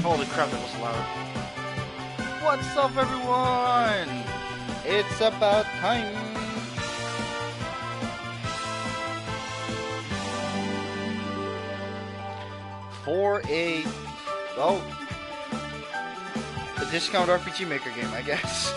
Holy crap, that was loud. What's up, everyone? It's about time. For a discount RPG Maker game, I guess.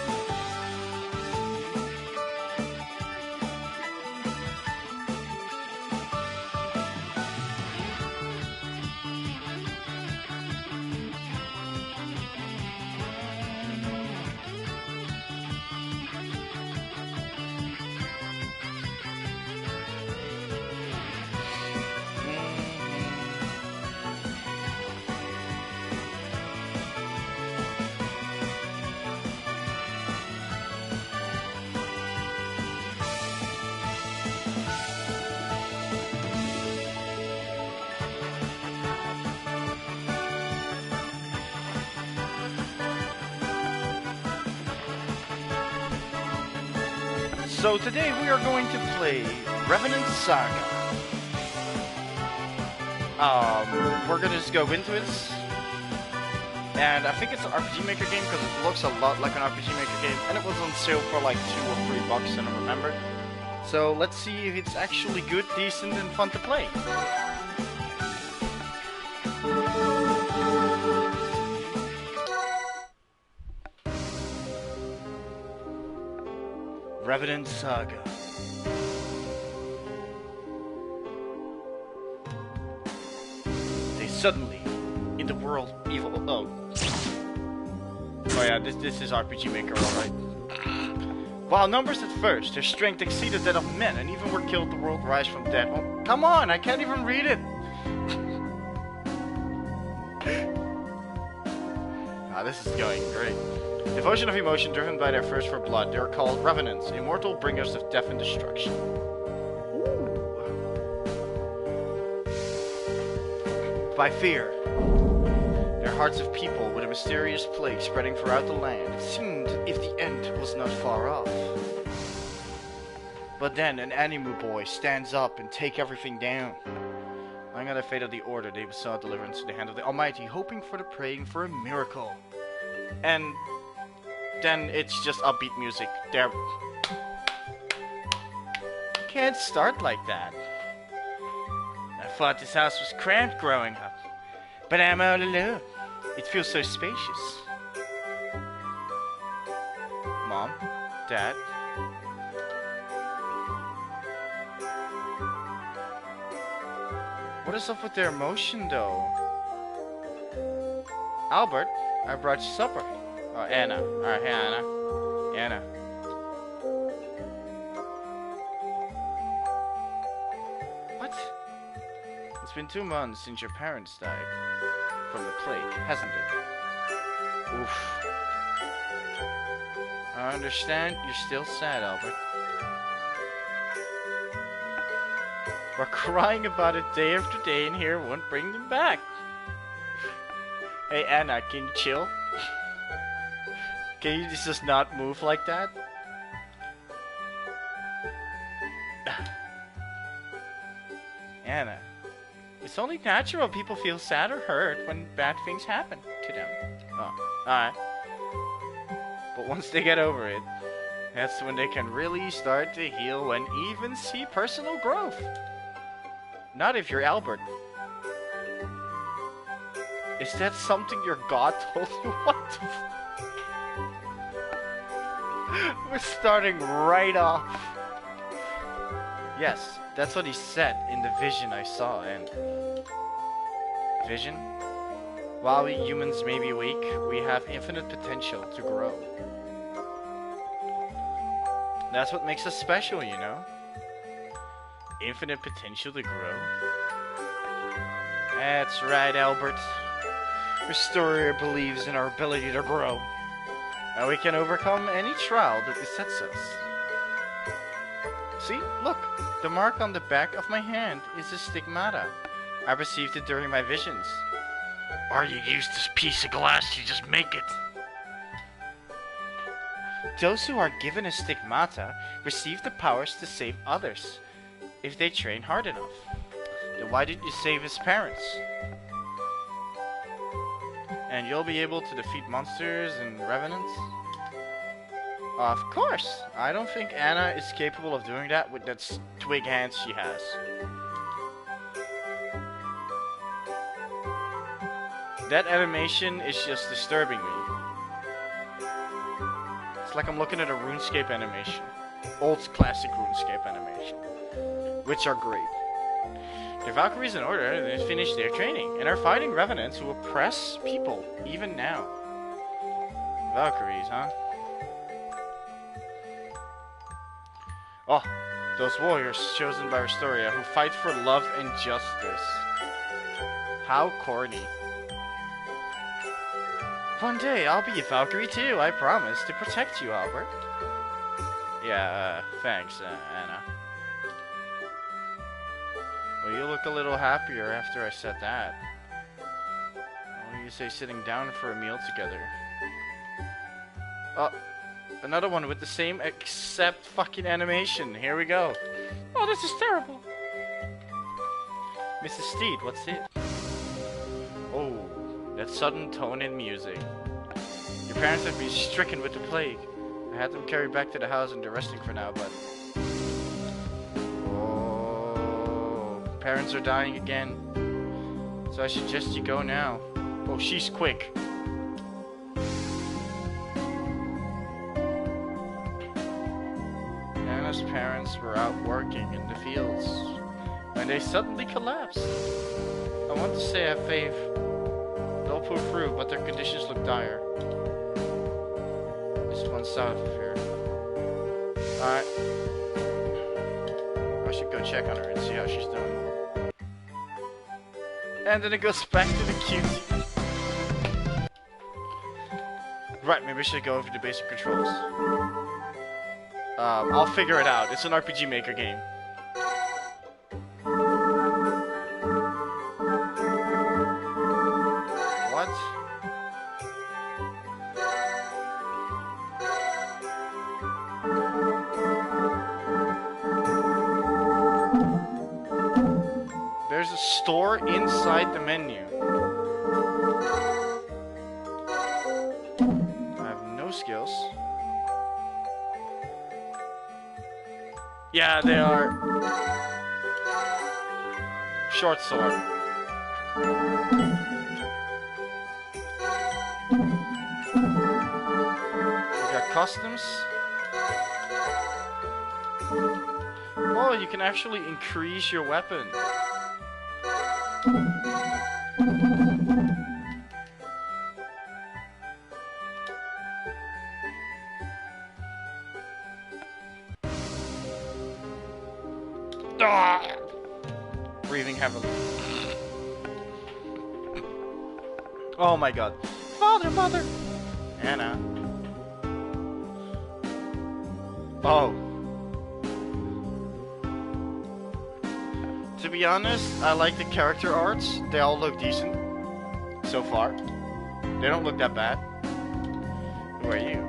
So today we are going to play Revenant Saga. We're gonna just go into it. And I think it's an RPG Maker game because it looks a lot like an RPG Maker game. And it was on sale for like $2 or $3, I don't remember. So let's see if it's actually good, decent, and fun to play. Revenant Saga. They suddenly, in the world, evil. Oh yeah, this is RPG Maker, alright. While numbers at first, their strength exceeded that of men, and even were killed, the world rise from dead. Oh, come on, I can't even read it. This is going great. Devotion of emotion driven by their thirst for blood, they are called revenants, immortal bringers of death and destruction. Ooh. By fear, their hearts of people with a mysterious plague spreading throughout the land. It seemed as if the end was not far off. But then an animu boy stands up and take everything down. Lying at the fate of the order, they besought deliverance to the hand of the Almighty, hoping for the praying for a miracle. And then it's just upbeat music. There. Can't start like that. I thought this house was cramped growing up, but I'm all alone. It feels so spacious. Mom? Dad? What is up with their emotion, though? Albert, I brought you supper. Oh, Anna. Alright, hey, Anna. Anna. What? It's been 2 months since your parents died. From the plague, hasn't it? Oof. I understand you're still sad, Albert. We're crying about it day after day, and here won't bring them back. Hey, Anna, can you chill? Can you just not move like that? Anna, it's only natural people feel sad or hurt when bad things happen to them. Oh, alright. But once they get over it, that's when they can really start to heal and even see personal growth. Not if you're Albert. Is that something your god told you? What the We're starting right off. Yes, that's what he said in the vision I saw. And vision? While we humans may be weak, we have infinite potential to grow. That's what makes us special, you know? Infinite potential to grow. That's right, Albert. Restorer believes in our ability to grow. And we can overcome any trial that besets us. See, look, the mark on the back of my hand is a stigmata. I received it during my visions. Or you use this piece of glass, you just make it. Those who are given a stigmata receive the powers to save others, if they train hard enough. Then why didn't you save his parents? And you'll be able to defeat monsters and revenants? Of course! I don't think Anna is capable of doing that with that twig hands she has. That animation is just disturbing me. It's like I'm looking at a RuneScape animation. Old classic RuneScape animation. Which are great. The Valkyries in order, they finished their training and are fighting revenants who oppress people, even now. Valkyries, huh? Oh, those warriors chosen by Restoria who fight for love and justice. How corny. One day I'll be a Valkyrie too, I promise, to protect you, Albert. Yeah, thanks, Anna. Well, you look a little happier after I said that. Well, you say sitting down for a meal together. Oh, another one with the same except fucking animation. Here we go. Oh, this is terrible. Mrs. Steed, what's it? Oh, that sudden tone in music. Your parents have been stricken with the plague. I had them carried back to the house and they're resting for now, but... Oh, parents are dying again. So I suggest you go now. Oh, she's quick. Anna's parents were out working in the fields when they suddenly collapsed. I want to say I have faith. They'll pull through, but their conditions look dire. Just one south of here. Alright. I should go check on her and see how she's doing. And then it goes back to the cutie. Right, maybe I should go over the basic controls. I'll figure it out. It's an RPG Maker game. What? There's a store inside the menu. I have no skills. Yeah, they are. Short sword. We got customs. Oh, you can actually increase your weapon. Breathing heavily. Oh my god. Father, mother! Anna. Oh. To be honest, I like the character arts. They all look decent. So far. They don't look that bad. Who are you?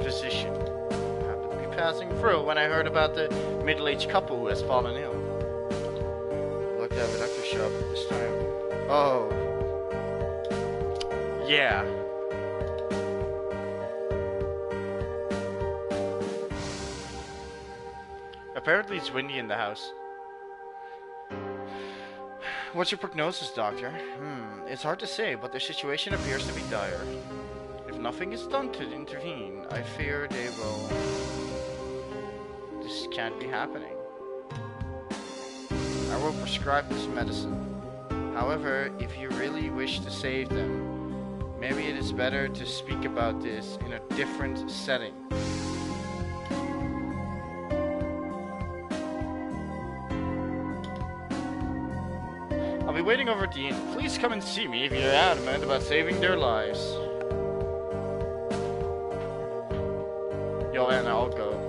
Physician. Passing through when I heard about the middle-aged couple who has fallen ill. Looked at the doctor's shop this time. Oh. Yeah. Apparently it's windy in the house. What's your prognosis, doctor? It's hard to say, but the situation appears to be dire. If nothing is done to intervene, I fear they will... This can't be happening. I will prescribe this medicine. However, if you really wish to save them, maybe it is better to speak about this in a different setting. I'll be waiting over at the inn. Please come and see me if you're adamant about saving their lives. Yo, Anna, I'll go.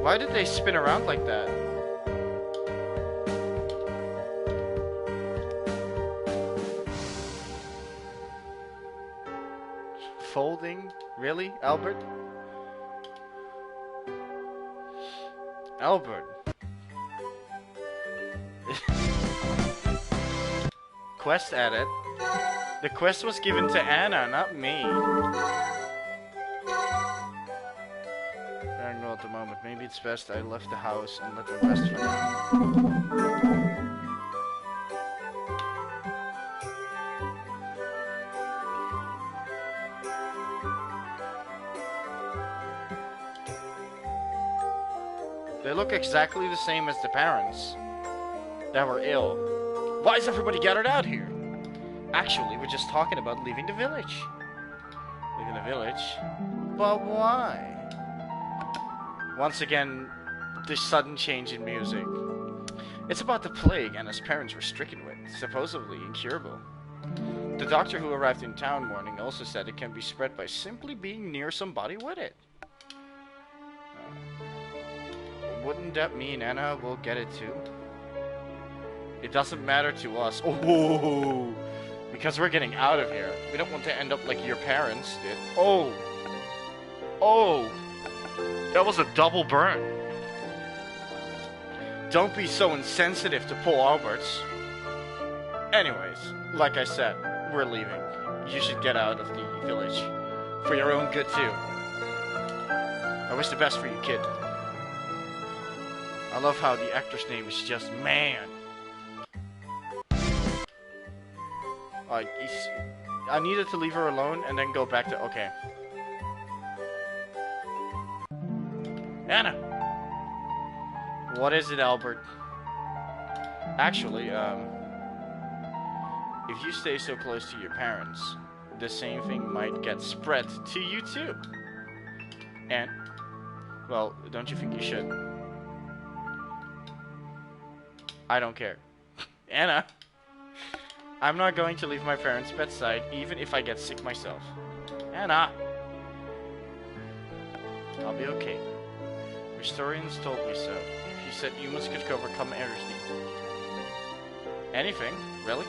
Why did they spin around like that? Folding? Really, Albert? Albert. Quest edit. The quest was given to Anna, not me. I don't know at the moment. Maybe it's best I left the house and let them rest for now. They look exactly the same as the parents that were ill. Why is everybody gathered out here? Actually, we're just talking about leaving the village. Leaving the village? But why? Once again, this sudden change in music. It's about the plague Anna's parents were stricken with, supposedly incurable. The doctor who arrived in town morning also said it can be spread by simply being near somebody with it. Wouldn't that mean Anna will get it too? It doesn't matter to us. Oh, because we're getting out of here. We don't want to end up like your parents did. Oh. Oh. That was a double burn. Don't be so insensitive to poor Alberts. Anyways, like I said, we're leaving. You should get out of the village. For your own good too. I wish the best for you, kid. I love how the actor's name is just Man. I needed to leave her alone and then go back to... Okay. Anna! What is it, Albert? Actually, if you stay so close to your parents, the same thing might get spread to you too. And, well, don't you think you should? I don't care. Anna! I'm not going to leave my parents' bedside, even if I get sick myself. Anna! I'll be okay. Historians told me so. She said humans could overcome everything. Anything? Really?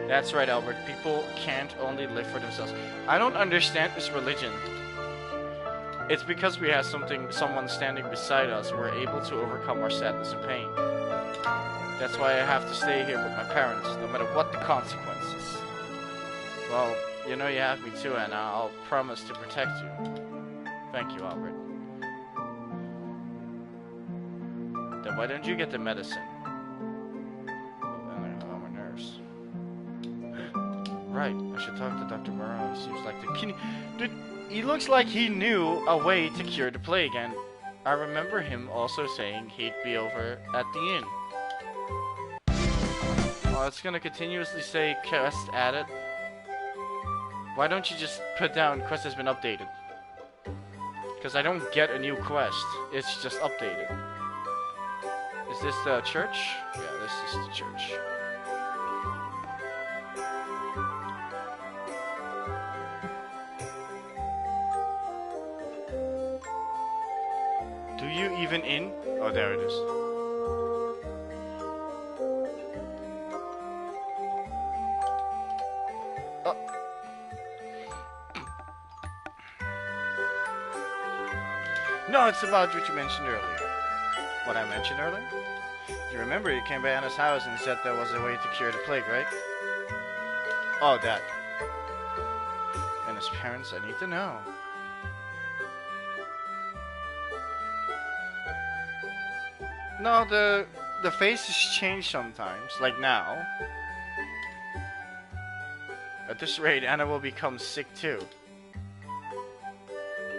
That's right, Albert. People can't only live for themselves. I don't understand this religion. It's because we have someone standing beside us, we're able to overcome our sadness and pain. That's why I have to stay here with my parents, no matter what the consequences. Well, you know you have me too, and I'll promise to protect you. Thank you, Albert. Then why don't you get the medicine? I'm a nurse. Right, I should talk to Dr. Morrow. He seems like the... Dude, he looks like he knew a way to cure the plague, and I remember him also saying he'd be over at the inn. Oh, it's gonna continuously say quest added. Why don't you just put down quest has been updated? Because I don't get a new quest. It's just updated. Is this the church? Yeah, this is the church. Do you even in? Oh, there it is. Oh. No, it's about what you mentioned earlier. What I mentioned earlier? You remember you came by Anna's house and said there was a way to cure the plague, right? Oh, that. And his parents, I need to know. No, the faces change sometimes, like now. At this rate, Anna will become sick too.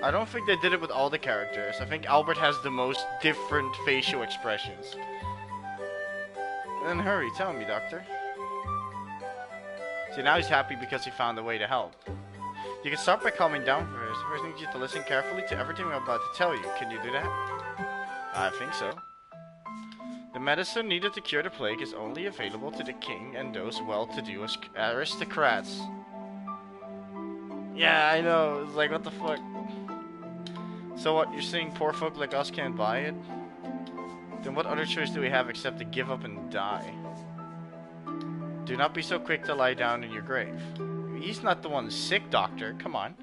I don't think they did it with all the characters. I think Albert has the most different facial expressions. Then hurry, tell me, Doctor. See, now he's happy because he found a way to help. You can start by calming down first. First, I need you to listen carefully to everything I'm about to tell you. Can you do that? I think so. The medicine needed to cure the plague is only available to the king and those well-to-do aristocrats. Yeah, I know. It's like, what the fuck? So what, you're saying poor folk like us can't buy it? Then what other choice do we have except to give up and die? Do not be so quick to lie down in your grave. He's not the one sick, Doctor. Come on.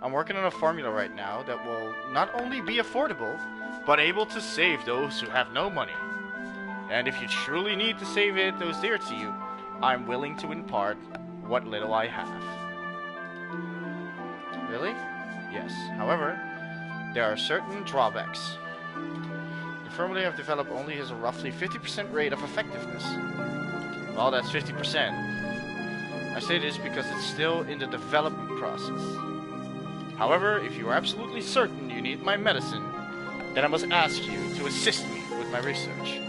I'm working on a formula right now that will not only be affordable, but able to save those who have no money. And if you truly need to save those dear to you, I'm willing to impart what little I have. Really? Yes. However, there are certain drawbacks. The formula I've developed only has a roughly 50% rate of effectiveness. Well, that's 50%. I say this because it's still in the development process. However, if you are absolutely certain you need my medicine, then I must ask you to assist me with my research.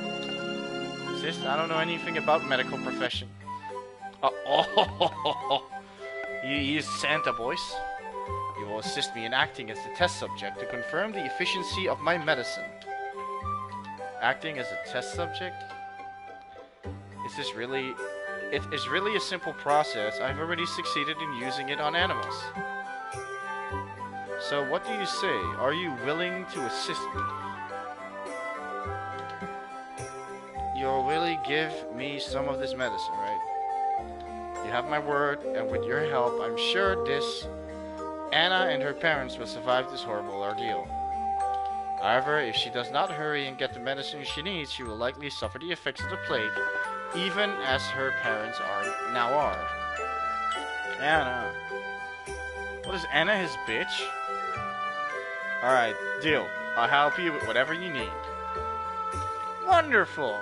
Assist? I don't know anything about medical profession. You use Santa voice? You will assist me in acting as the test subject to confirm the efficiency of my medicine. Acting as a test subject? Is this really... It is really a simple process. I've already succeeded in using it on animals. So what do you say? Are you willing to assist me? You'll really give me some of this medicine, right? You have my word, and with your help, I'm sure Anna and her parents will survive this horrible ordeal. However, if she does not hurry and get the medicine she needs, she will likely suffer the effects of the plague, even as her parents now are. Anna. What is Anna, his bitch? Alright, deal. I'll help you with whatever you need. Wonderful!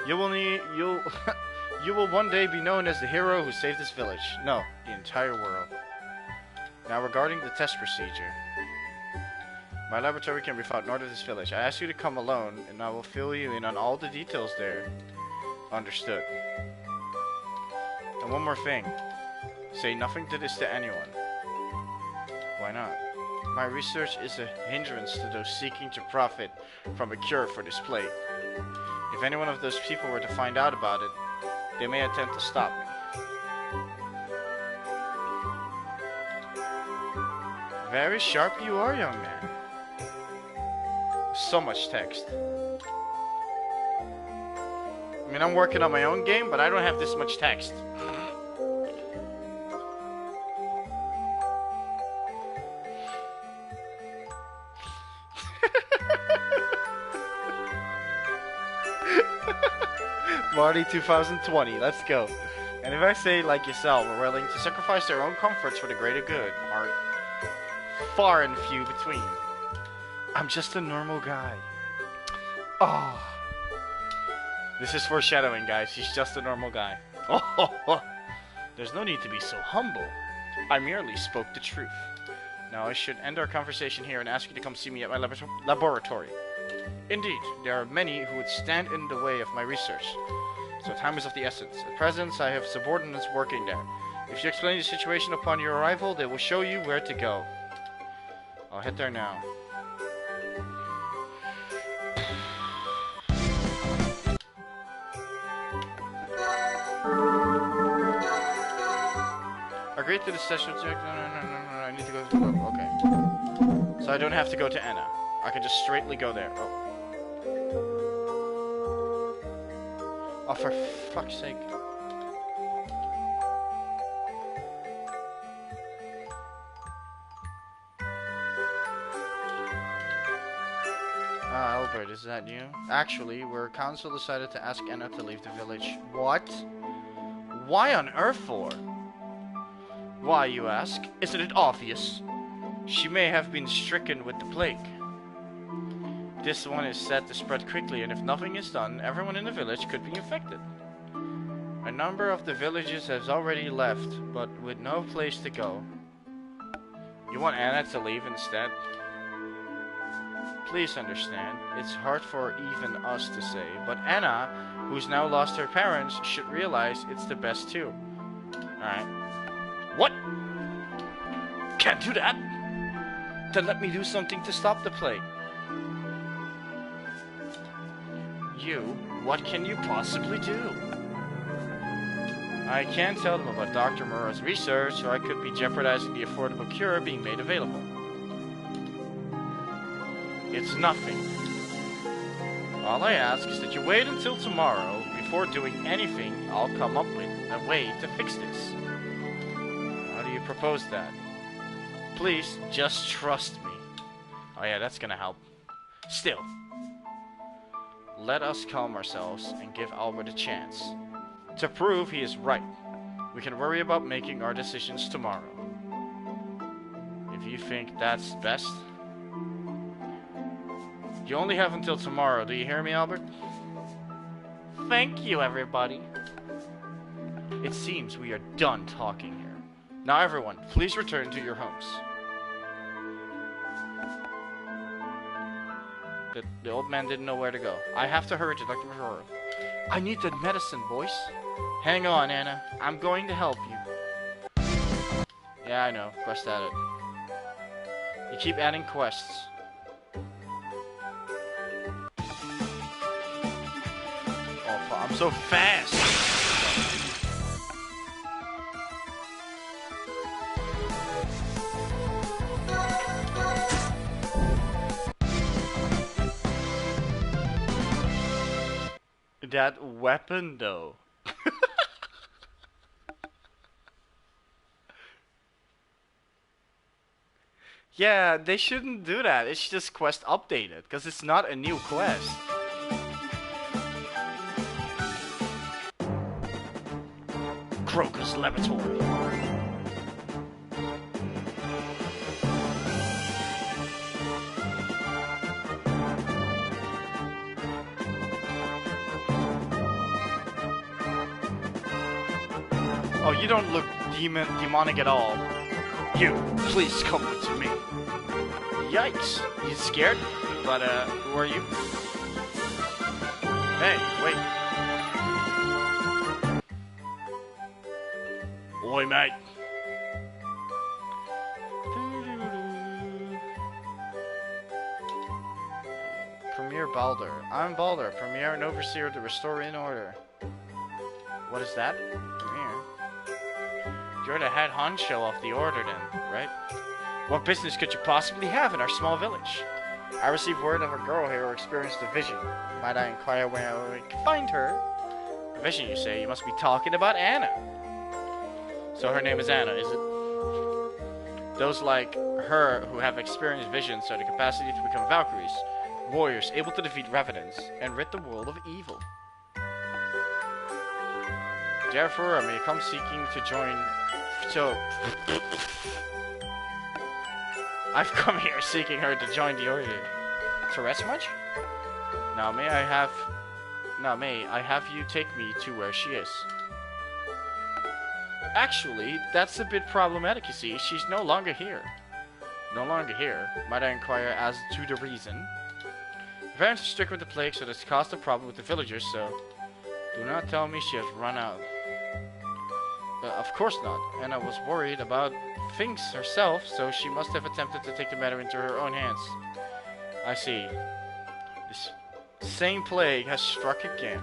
You will one day be known as the hero who saved this village. No, the entire world. Now regarding the test procedure. My laboratory can be found north of this village. I ask you to come alone, and I will fill you in on all the details there. Understood. And one more thing. Say nothing to this to anyone. Why not? My research is a hindrance to those seeking to profit from a cure for this plague. If any one of those people were to find out about it, they may attempt to stop me. Very sharp you are, young man. So much text. I mean, I'm working on my own game, but I don't have this much text. Marty 2020, let's go. And if I say, like yourself, are willing to sacrifice their own comforts for the greater good, are far and few between. I'm just a normal guy. Oh. This is foreshadowing, guys. He's just a normal guy. Oh. There's no need to be so humble. I merely spoke the truth. Now I should end our conversation here and ask you to come see me at my laboratory. Indeed, there are many who would stand in the way of my research. So time is of the essence. At present, I have subordinates working there. If you explain the situation upon your arrival, they will show you where to go. I'll head there now. Agree to the session check. No, I need to go to the okay. So I don't have to go to Anna. I can just straightly go there. Oh, for fuck's sake. Ah, Albert, is that you? Actually, our council decided to ask Anna to leave the village. What? Why on earth for? Why, you ask? Isn't it obvious? She may have been stricken with the plague. This one is set to spread quickly, and if nothing is done, everyone in the village could be infected. A number of the villages has already left, but with no place to go. You want Anna to leave instead? Please understand, it's hard for even us to say, but Anna, who's now lost her parents, should realize it's the best too. Alright. What? Can't do that? Then let me do something to stop the plague. What can you possibly do? I can't tell them about Dr. Mura's research, or I could be jeopardizing the affordable cure being made available. It's nothing. All I ask is that you wait until tomorrow before doing anything. I'll come up with a way to fix this. How do you propose that? Please, just trust me. Oh yeah, that's gonna help. Still, let us calm ourselves and give Albert a chance. To prove he is right, we can worry about making our decisions tomorrow. If you think that's best. You only have until tomorrow, do you hear me, Albert? Thank you, everybody. It seems we are done talking here. Now everyone, please return to your homes. The old man didn't know where to go. I have to hurry to Dr. Aurora. I need that medicine, boys. Hang on, Anna. I'm going to help you. Yeah, I know. Quest added. You keep adding quests. Oh, I'm so fast! That weapon, though. Yeah, they shouldn't do that. It's just quest updated, because it's not a new quest. Crocus Laboratory. Oh, you don't look demonic at all. You, please come with me. Yikes. You scared? But, who are you? Hey, wait. Oi, mate. Premier Balder. I'm Balder, Premier and Overseer of the Restore in Order. What is that? Premier? You're the head honcho of the Order then, right? What business could you possibly have in our small village? I received word of a girl here who experienced a vision. Might I inquire where I can find her? A vision, you say? You must be talking about Anna. So her name is Anna, is it? Those like her who have experienced visions are the capacity to become Valkyries, warriors able to defeat revenants and rid the world of evil. Therefore, I may come seeking to join... So... I've come here seeking her to join the Order. To rest much? Now may I have you take me to where she is. Actually, that's a bit problematic, you see. She's no longer here. No longer here. Might I inquire as to the reason? The parents are strict with the plague, so that's caused a problem with the villagers, so... Do not tell me she has run out. Of course not. Anna was worried about things herself, so she must have attempted to take the matter into her own hands. I see. This same plague has struck again.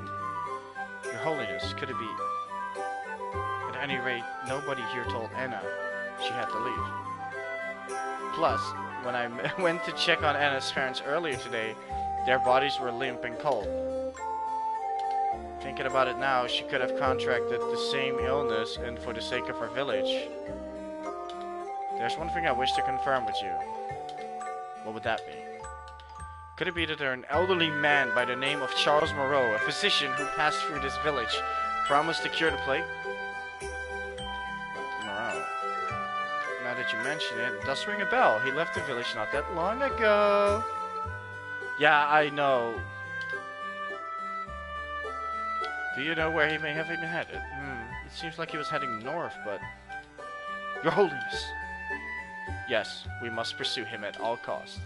Your Holiness, could it be? At any rate, nobody here told Anna she had to leave. Plus, when I went to check on Anna's parents earlier today, their bodies were limp and cold. Thinking about it now, she could have contracted the same illness and for the sake of her village. There's one thing I wish to confirm with you. What would that be? Could it be that there an elderly man by the name of Charles Moreau, a physician who passed through this village, promised to cure the plague? Moreau. Now that you mention it, it does ring a bell. He left the village not that long ago. Yeah, I know. Do you know where he may have been headed? It seems like he was heading north, but... Your Holiness! Yes, we must pursue him at all costs.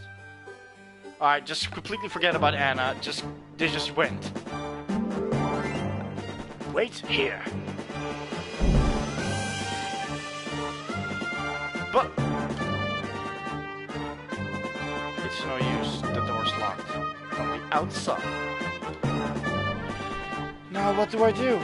Alright, just completely forget about Anna. They just went. Wait here. But... It's no use. The door's locked. From the outside. Now what do I do?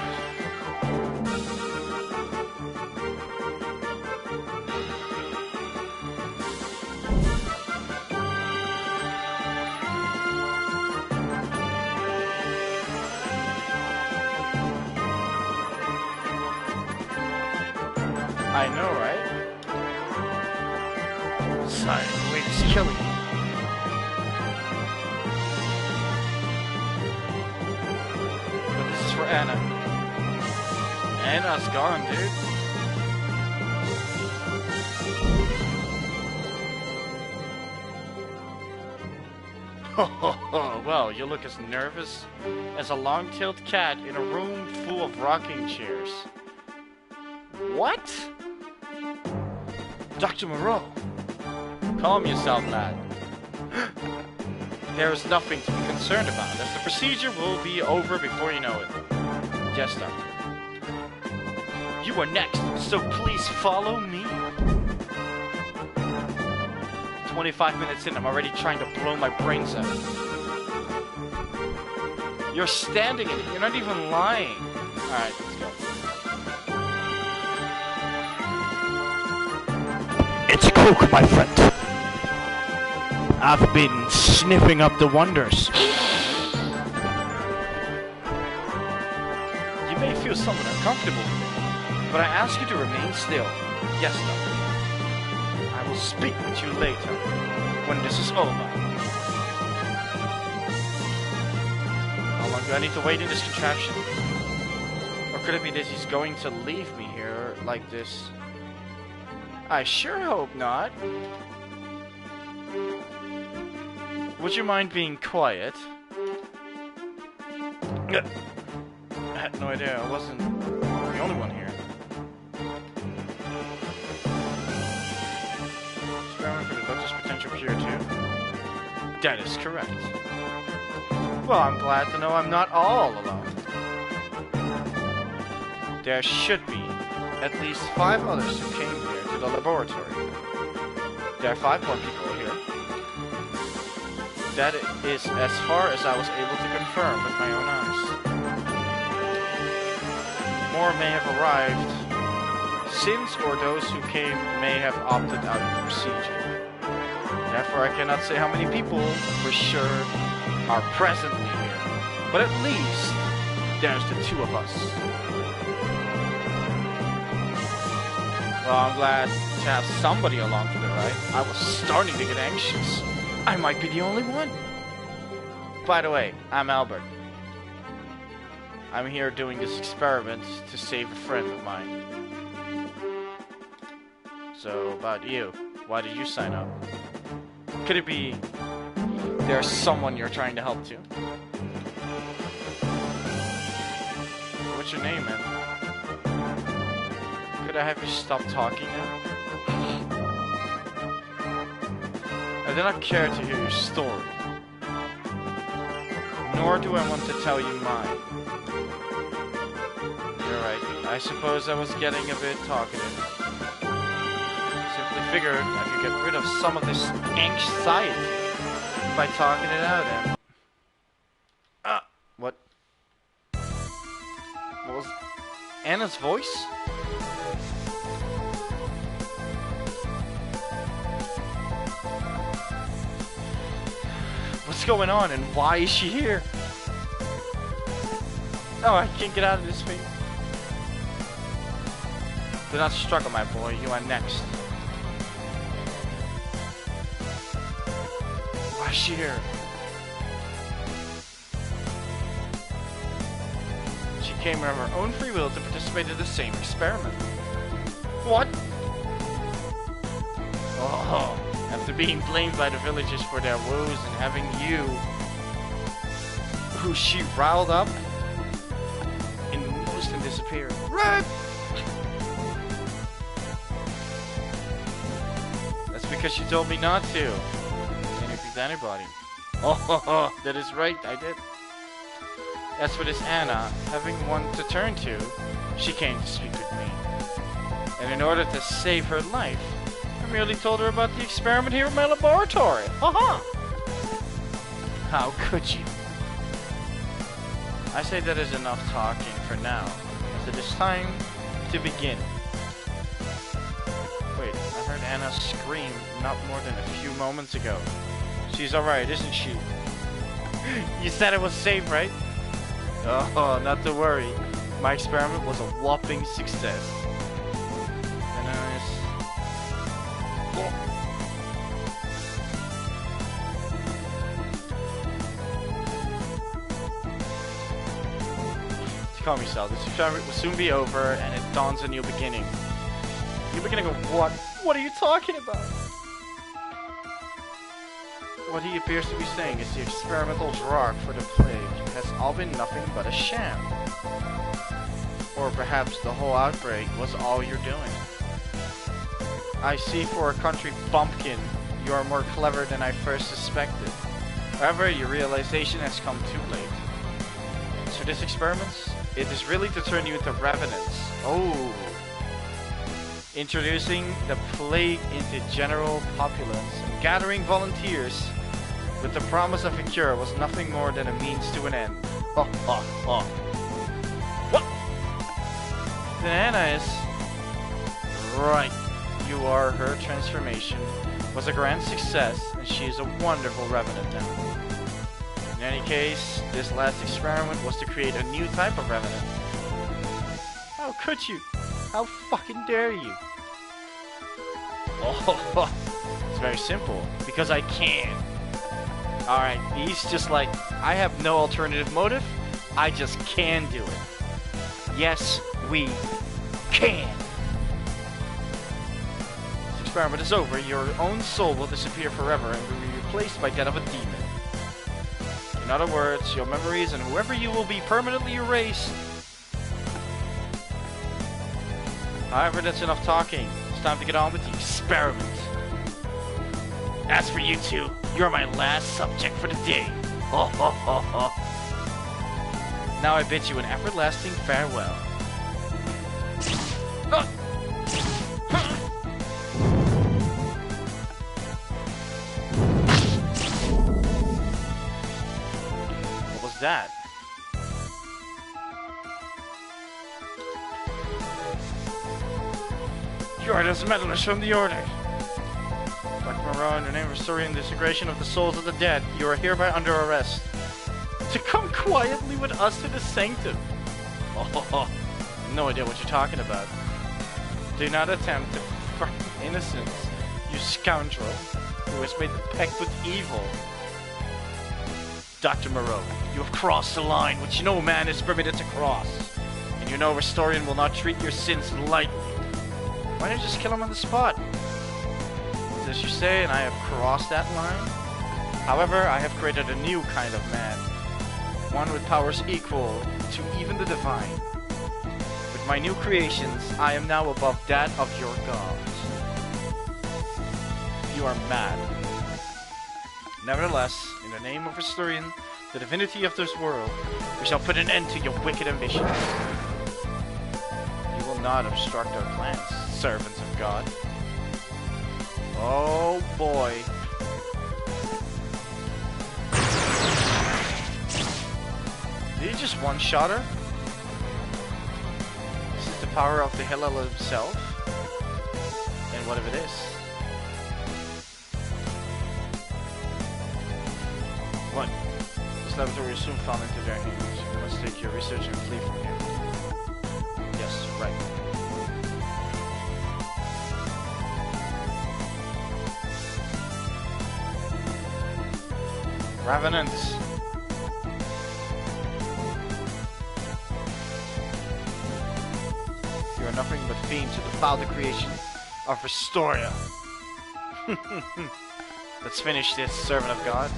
I know, right? Silent Wait is killing me. Anna. Anna's gone, dude. Well, you look as nervous as a long-tailed cat in a room full of rocking chairs. What? Dr. Moreau, calm yourself, lad. There is nothing to be concerned about, as the procedure will be over before you know it. Yes, Doctor. You are next, so please follow me. 25 minutes in, I'm already trying to blow my brains out. You're standing in it, you're not even lying. Alright, let's go. It's a cook, my friend. I've been sniffing up the wonders. You may feel somewhat uncomfortable, but I ask you to remain still. Yes, Doctor. I will speak with you later, when this is over. How long do I need to wait in this contraption? Or could it be that he's going to leave me here like this? I sure hope not. Would you mind being quiet? I had no idea I wasn't the only one here. Experiment for the doctor's potential cure too? That is correct. Well, I'm glad to know I'm not all alone. There should be at least 5 others who came here to the laboratory. There are 5 more people here. That is as far as I was able to confirm with my own eyes. More may have arrived since, or those who came may have opted out of the procedure. Therefore, I cannot say how many people for sure are presently here. But at least, there's the 2 of us. Well, I'm glad to have somebody along for the ride. I was starting to get anxious. I might be the only one. By the way, I'm Albert. I'm here doing this experiment to save a friend of mine. So, about you. Why did you sign up? Could it be there's someone you're trying to help too? What's your name, man? Could I have you stop talking now? I do not care to hear your story. Nor do I want to tell you mine. You're right. I suppose I was getting a bit talkative. Simply figured I could get rid of some of this anxiety by talking it out and... What? What was... Anna's voice? What's going on and why is she here? Oh, I can't get out of this thing. Do not struggle, my boy. You are next. Why is she here? She came of her own free will to participate in the same experiment. What? Oh, after being blamed by the villagers for their woes and having you, who she riled up, in most and disappeared. Run! That's because you told me not to. Anything to anybody. Oh, that is right, I did. As for this Anna, having one to turn to, she came to speak with me. And in order to save her life, I merely told her about the experiment here in my laboratory. Haha! How could you? I say that is enough talking for now, as it is time to begin. Wait, I heard Anna scream not more than a few moments ago. She's alright, isn't she? You said it was safe, right? Oh, not to worry. My experiment was a whopping success. Calm yourself. This experiment will soon be over, and it dawns a new beginning. New beginning of what? What are you talking about? What he appears to be saying is the experimental drug for the plague has all been nothing but a sham. Or perhaps the whole outbreak was all you're doing. I see for a country bumpkin, you are more clever than I first suspected. However, your realization has come too late. So this experiment, it is really to turn you into revenants. Oh! Introducing the plague into general populace and gathering volunteers with the promise of a cure was nothing more than a means to an end. Ha ha ha. What? Then Anna is... Right. You are her transformation. Was a grand success, and she is a wonderful revenant now. In any case, this last experiment was to create a new type of revenant. How could you? How fucking dare you? Oh, it's very simple. Because I can. Alright, he's just like, I have no alternative motive. I just can do it. Yes, we can. This experiment is over. Your own soul will disappear forever and will be replaced by that of a demon. In other words, your memories and whoever you will be permanently erased. However, that's enough talking. It's time to get on with the experiment. As for you two, you're my last subject for the day. Ho ho ho ho. Now I bid you an everlasting farewell. What was that? You are this medalist from the Order. Dr. Moreau, in the name of restoring the disintegration of the souls of the dead, you are hereby under arrest. To come quietly with us to the sanctum. Oh, no idea what you're talking about. Do not attempt to frighten innocence, you scoundrel, who has made the pact with evil. Dr. Moreau, you have crossed the line which no man is permitted to cross, and you know Restorian will not treat your sins lightly. Why don't you just kill him on the spot? As you say, and I have crossed that line. However, I have created a new kind of man. One with powers equal to even the divine. With my new creations, I am now above that of your gods. You are mad. Nevertheless, in the name of Restorian, the divinity of this world, we shall put an end to your wicked ambitions. You will not obstruct our plans, servants of God. Oh boy. Did he just one-shot her? This is the power of the Hillel himself. And what if it is? What? This laboratory is soon found into their hands. You must take your research and flee from here. Yes, right. Revenants. You are nothing but fiends who defile the creation of Restoria. Let's finish this, servant of God.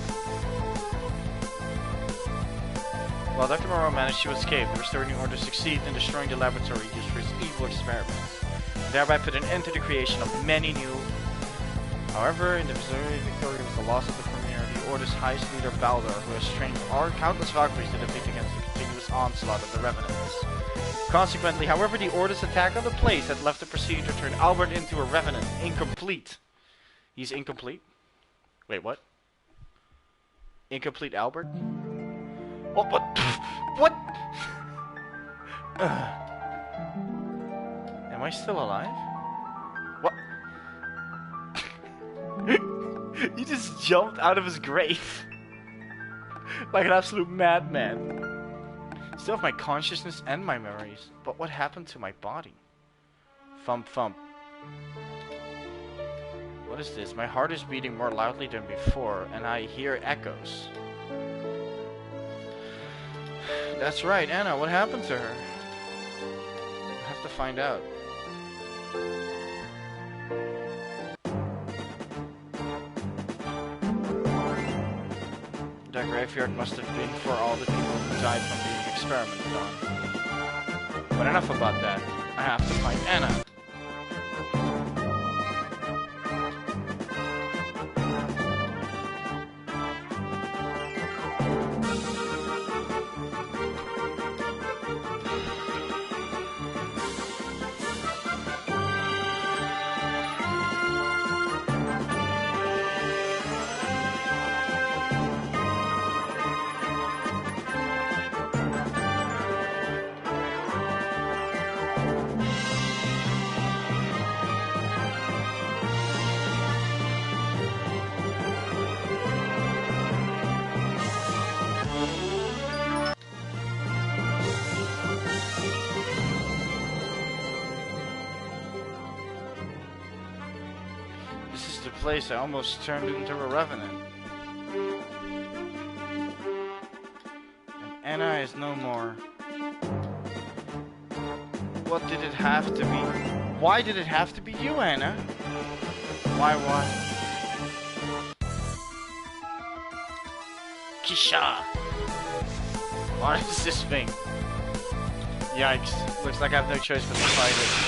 While Dr. Moreau managed to escape, the Restoring Order succeeded in destroying the laboratory used for his evil experiments, and thereby put an end to the creation of many new. However, in the victory was the loss of the the Order's highest leader, Baldur, who has trained countless Valkyries to defeat against the continuous onslaught of the Revenants. Consequently, however, the Order's attack on the place had left the procedure to turn Albert into a Revenant incomplete. He's incomplete? Wait, what? Incomplete Albert? Oh, what? What? Am I still alive? What? He just jumped out of his grave. Like an absolute madman. Still have my consciousness and my memories. But what happened to my body? Thump thump. What is this? My heart is beating more loudly than before, and I hear echoes. That's right, Anna. What happened to her? I have to find out. The graveyard must have been for all the people who died from being experimented on. But enough about that. I have to find Anna. Place I almost turned into a revenant. And Anna is no more. What did it have to be? Why did it have to be you, Anna? Why? Kisha! What is this thing? Yikes. Looks like I have no choice but to fight it.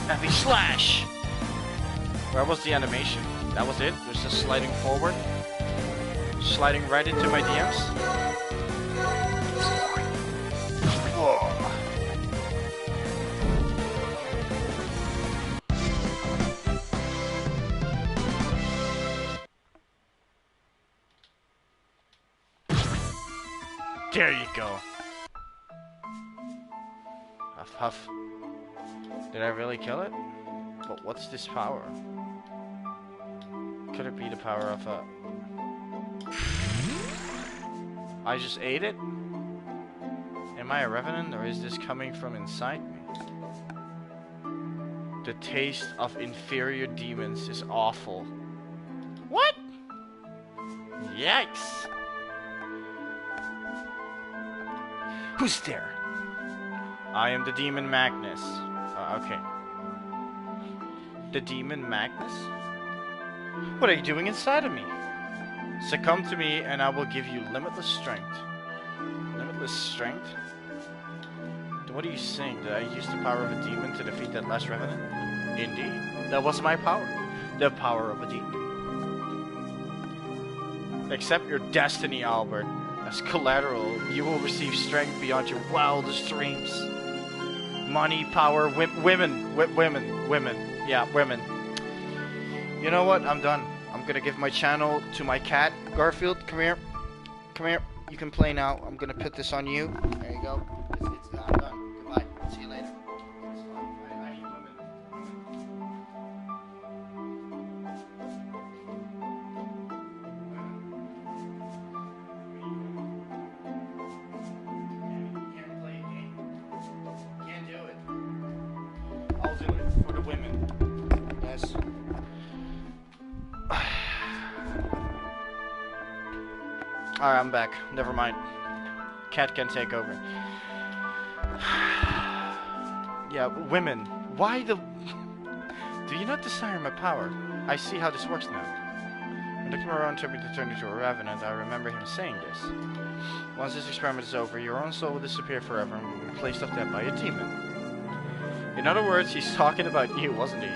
Heavy slash! Where was the animation? That was it? It was just sliding forward? Sliding right into my DMs? Whoa. There you go. Huff huff. Did I really kill it? But what's this power? Could it be the power of a... I just ate it? Am I a revenant, or is this coming from inside me? The taste of inferior demons is awful. What? Yikes! Who's there? I am the demon Magnus. Okay. The demon Magnus? What are you doing inside of me? Succumb to me and I will give you limitless strength. Limitless strength? What are you saying? Did I use the power of a demon to defeat that last revenant? Indeed. That was my power. The power of a demon. Accept your destiny, Albert. As collateral, you will receive strength beyond your wildest dreams. Money, power, women. Yeah, women. You know what? I'm done. I'm gonna give my channel to my cat. Garfield, come here. Come here. You can play now. I'm gonna put this on you. There you go. I'm done. Goodbye. See you later. I need women. Can't play a game. Can't do it. I'll do it for the women. Yes. Alright, I'm back. Never mind. Cat can take over. Yeah, women. Why the... Do you not desire my power? I see how this works now. When Dr. Moron told me to turn into a revenant, I remember him saying this. Once this experiment is over, your own soul will disappear forever and will be replaced off that by a demon. In other words, he's talking about you, wasn't he?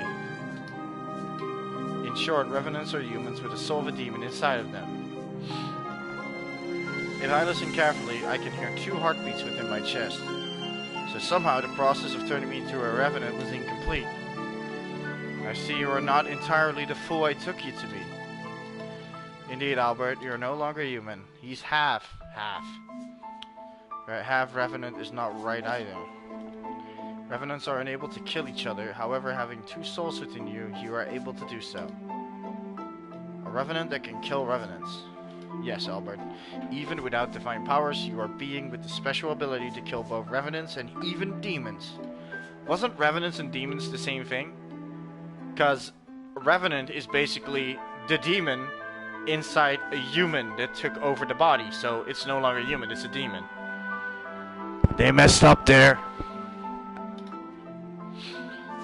In short, revenants are humans with the soul of a demon inside of them. If I listen carefully, I can hear 2 heartbeats within my chest. So somehow the process of turning me into a revenant was incomplete. I see you are not entirely the fool I took you to be. Indeed, Albert, you are no longer human. He's half. Half revenant is not right either. Revenants are unable to kill each other, however, having 2 souls within you, you are able to do so. A revenant that can kill revenants. Yes, Albert. Even without divine powers, you are a being with the special ability to kill both revenants and even demons. Wasn't revenants and demons the same thing? Because Revenant is basically the demon inside a human that took over the body. So it's no longer human, it's a demon. They messed up there.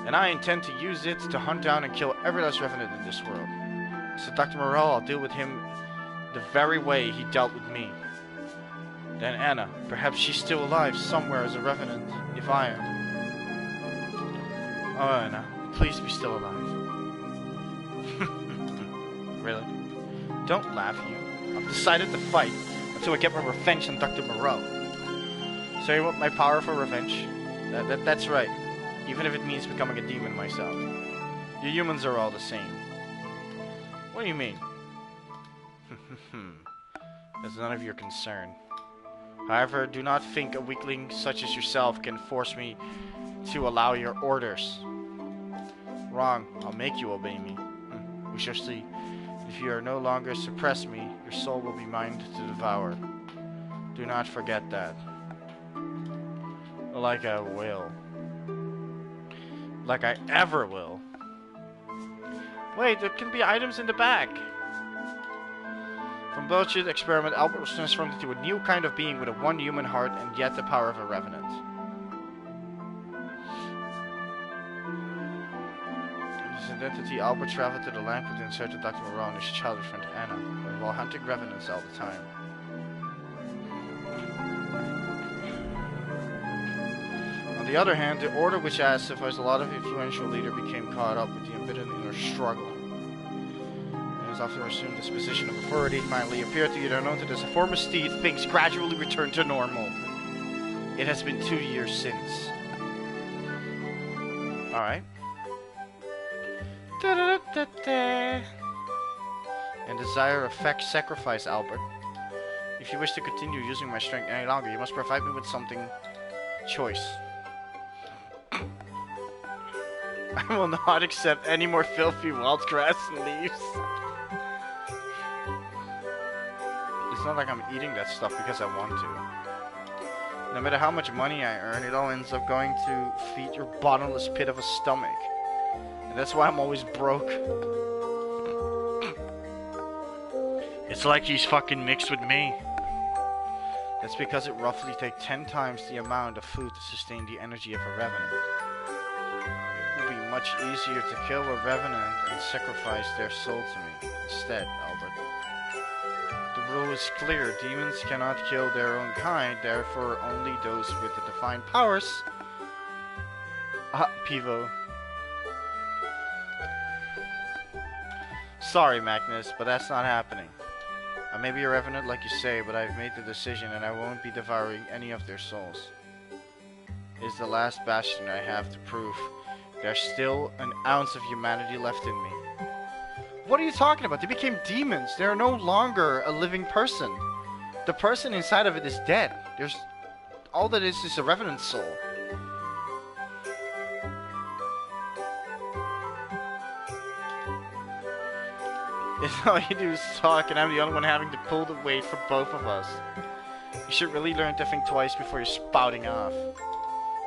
And I intend to use it to hunt down and kill every last Revenant in this world. So Dr. Moreau, I'll deal with him the very way he dealt with me. Then Anna, perhaps she's still alive somewhere as a Revenant, if I am. Oh, Anna, please be still alive. Really? Don't laugh, you. I've decided to fight until I get my revenge on Dr. Moreau. So you want my power for revenge? That's right. Even if it means becoming a demon myself. You humans are all the same. What do you mean? That's none of your concern. However, do not think a weakling such as yourself can force me to allow your orders. Wrong. I'll make you obey me. We shall see. If you are no longer suppress me, your soul will be mine to devour. Do not forget that. Like I will. Like I ever will. Wait, there can be items in the back. From bullshit experiment, Albert was transformed into a new kind of being with a one human heart and yet the power of a revenant. In his identity, Albert traveled to the Lampwood in search of Dr. Moreau and his childish friend Anna, while hunting revenants all the time. On the other hand, the order which has sufficed a lot of influential leader became caught up with the embittered inner struggle. And as after assumed this position of authority finally appeared to you noted as a former steed, things gradually returned to normal. It has been 2 years since. Alright. And desire affects sacrifice, Albert. If you wish to continue using my strength any longer, you must provide me with something choice. I will not accept any more filthy wild grass and leaves. It's not like I'm eating that stuff because I want to. No matter how much money I earn, it all ends up going to feed your bottomless pit of a stomach. And that's why I'm always broke. It's like he's fucking mixed with me. That's because it roughly takes 10 times the amount of food to sustain the energy of a revenant. It would be much easier to kill a revenant and sacrifice their soul to me instead, Albert. The rule is clear. Demons cannot kill their own kind, therefore only those with the defined powers. Pivo. Sorry, Magnus, but that's not happening. I may be a revenant like you say, but I've made the decision and I won't be devouring any of their souls. It is the last bastion I have to prove. There's still an ounce of humanity left in me. What are you talking about? They became demons. They are no longer a living person. The person inside of it is dead. There's all that is a revenant soul. All you do is talk, and I'm the only one having to pull the weight for both of us. You should really learn to think twice before you're spouting off.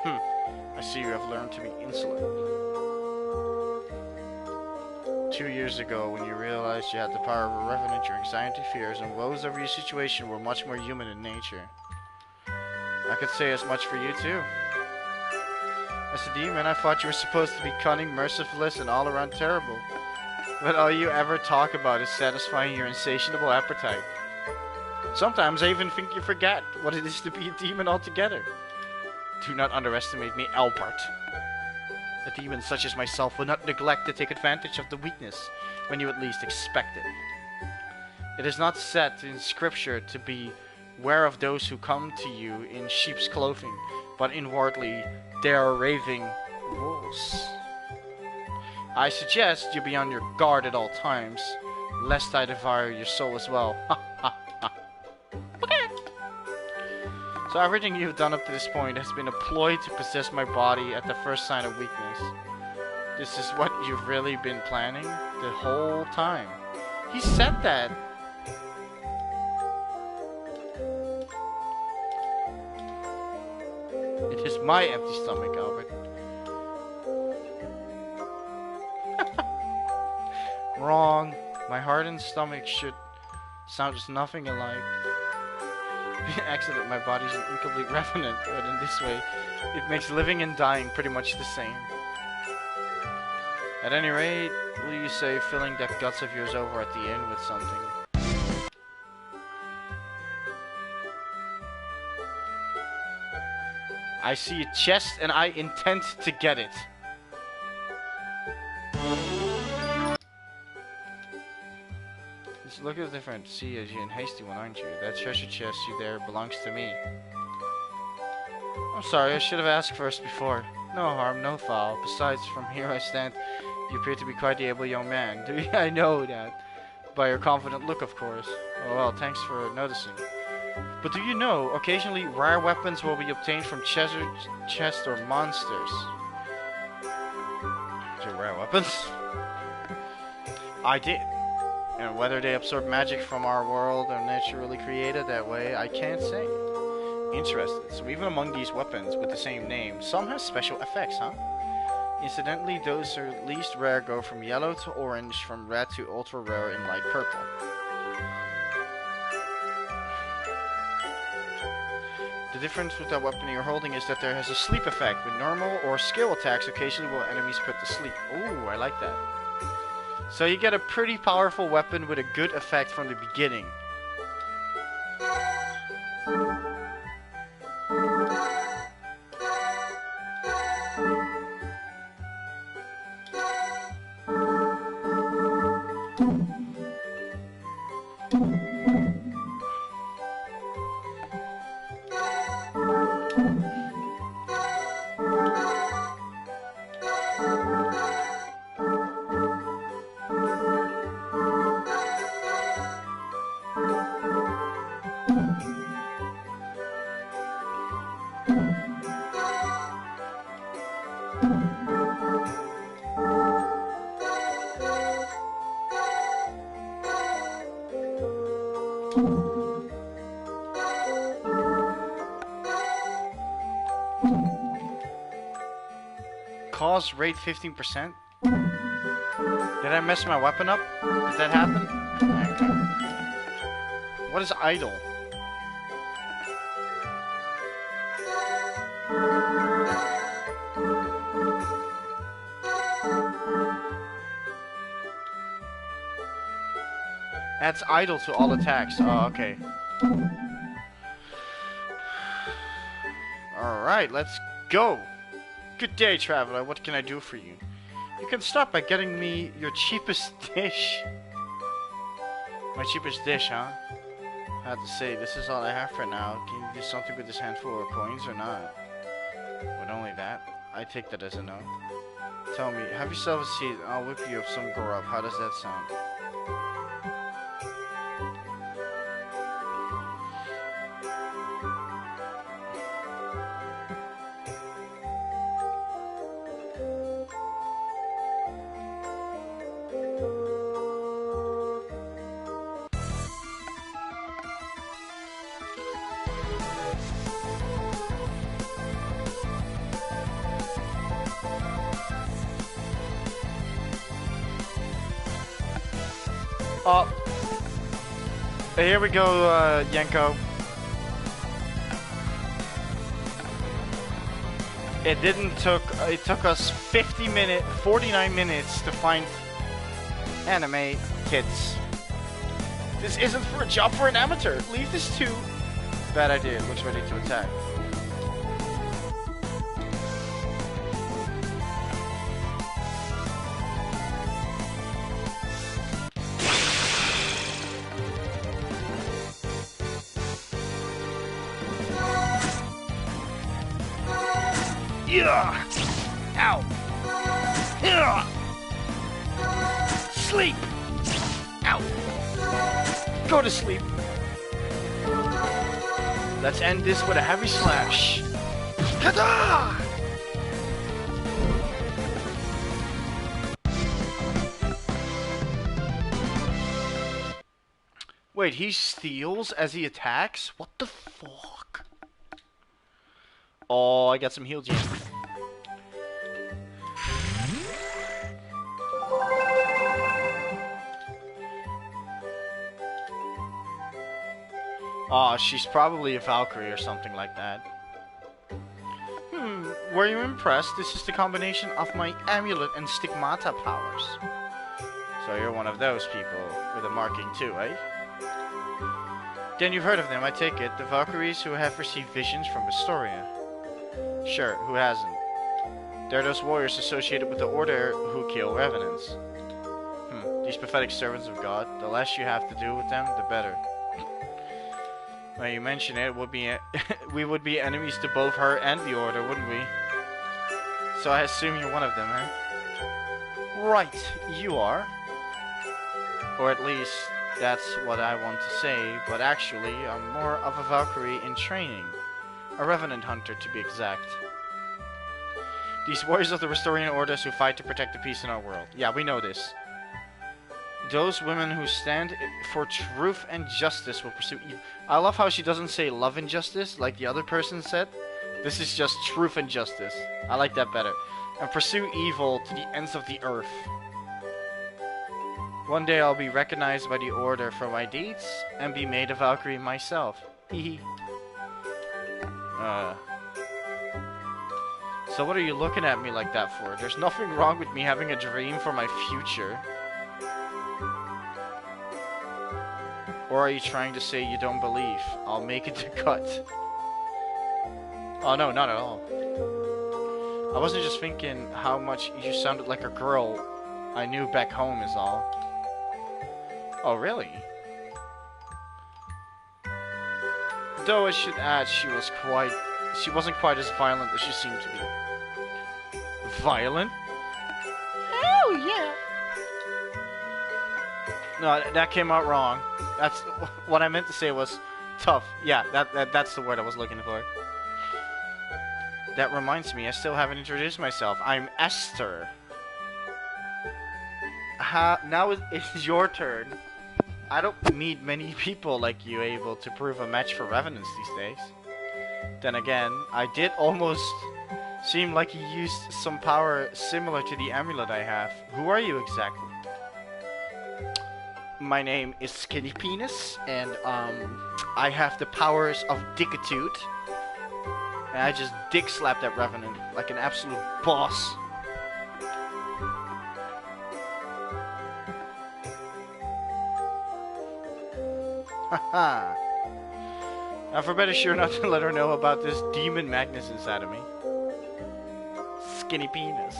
I see you have learned to be insolent. 2 years ago, when you realized you had the power of a revenant, your anxiety, fears, and woes over your situation were much more human in nature. I could say as much for you, too. As a demon, I thought you were supposed to be cunning, merciless, and all around terrible. But all you ever talk about is satisfying your insatiable appetite. Sometimes I even think you forget what it is to be a demon altogether. Do not underestimate me, Albert. A demon such as myself will not neglect to take advantage of the weakness when you at least expect it. It is not said in scripture to be ware of those who come to you in sheep's clothing, but inwardly they are raving wolves. I suggest you be on your guard at all times, lest I devour your soul as well. So everything you've done up to this point has been a ploy to possess my body at the first sign of weakness. This is what you've really been planning the whole time. He said that. It is my empty stomach, Albert. Wrong. My heart and stomach should sound just nothing alike. Accident, my body's an incomplete revenant, but in this way, it makes living and dying pretty much the same. At any rate, will you say filling that guts of yours over at the end with something? I see a chest and I intend to get it. Just look at the difference. See, as you're a hasty one, aren't you? That treasure chest you there belongs to me. I'm sorry, I should have asked first before. No harm, no foul. Besides, from here I stand, you appear to be quite the able young man. I know that. By your confident look, of course. Oh well, thanks for noticing. But do you know, occasionally rare weapons will be obtained from treasure chests or monsters. They're rare weapons? I did. And whether they absorb magic from our world or naturally created that way, I can't say. Interested. So even among these weapons with the same name, some have special effects, huh? Incidentally, those who are least rare go from yellow to orange, from red to ultra rare and light purple. The difference with that weapon you're holding is that there has a sleep effect. With normal or skill attacks, occasionally will enemies put to sleep. Ooh, I like that. So you get a pretty powerful weapon with a good effect from the beginning. Cause rate 15%? Did I mess my weapon up? Did that happen? Okay. What is idle? Adds idle to all attacks. Oh, okay. Alright, let's go! Good day, traveler. What can I do for you? You can start by getting me your cheapest dish. My cheapest dish, huh? I have to say, this is all I have for now. Can you do something with this handful of coins or not? With only that? I take that as a no. Tell me, have yourself a seat. I'll whip you up some grub. How does that sound? Oh, here we go, Yenko. It took us 49 minutes to find anime kids. This isn't for a job for an amateur. Leave this to... Bad idea. It looks ready to attack. Yeah! Ow! Yeah! Sleep! Ow! Go to sleep! Let's end this with a heavy slash. Kada! Wait, he steals as he attacks? What the fuck? Oh, I got some heal gems. Aw, she's probably a Valkyrie or something like that. Were you impressed? This is the combination of my amulet and stigmata powers. So you're one of those people with a marking too, eh? Then you've heard of them, I take it. The Valkyries who have received visions from Historia. Sure, who hasn't? They're those warriors associated with the Order who kill revenants. These pathetic servants of God. The less you have to do with them, the better. Now you mention it, we would be enemies to both her and the Order, wouldn't we? So I assume you're one of them, eh? Right, you are. Or at least, that's what I want to say, but actually, I'm more of a Valkyrie in training. A Revenant Hunter, to be exact. These warriors of the Restorian Orders who fight to protect the peace in our world. Yeah, we know this. Those women who stand for truth and justice will pursue evil. I love how she doesn't say love and justice like the other person said. This is just truth and justice. I like that better. And pursue evil to the ends of the earth. One day I'll be recognized by the Order for my deeds and be made a Valkyrie myself. Hehe. So what are you looking at me like that for? There's nothing wrong with me having a dream for my future. Or are you trying to say you don't believe? I'll make it to cut. Oh no, not at all. I wasn't just thinking how much you sounded like a girl I knew back home is all. Oh really? Though I should add she wasn't quite as violent as she seemed to be. Violent? Oh yeah. No, that came out wrong. That's what I meant to say was tough. Yeah, that's the word I was looking for. That reminds me, I still haven't introduced myself. I'm Esther. Now it's your turn. I don't meet many people like you able to prove a match for Revenants these days. Then again, I did almost seem like you used some power similar to the amulet I have. Who are you exactly? My name is Skinny Penis, and I have the powers of Dickitude. And I just dick slapped that Revenant like an absolute boss. Haha. Now for better sure not to let her know about this demon Magnus inside of me. Skinny Penis.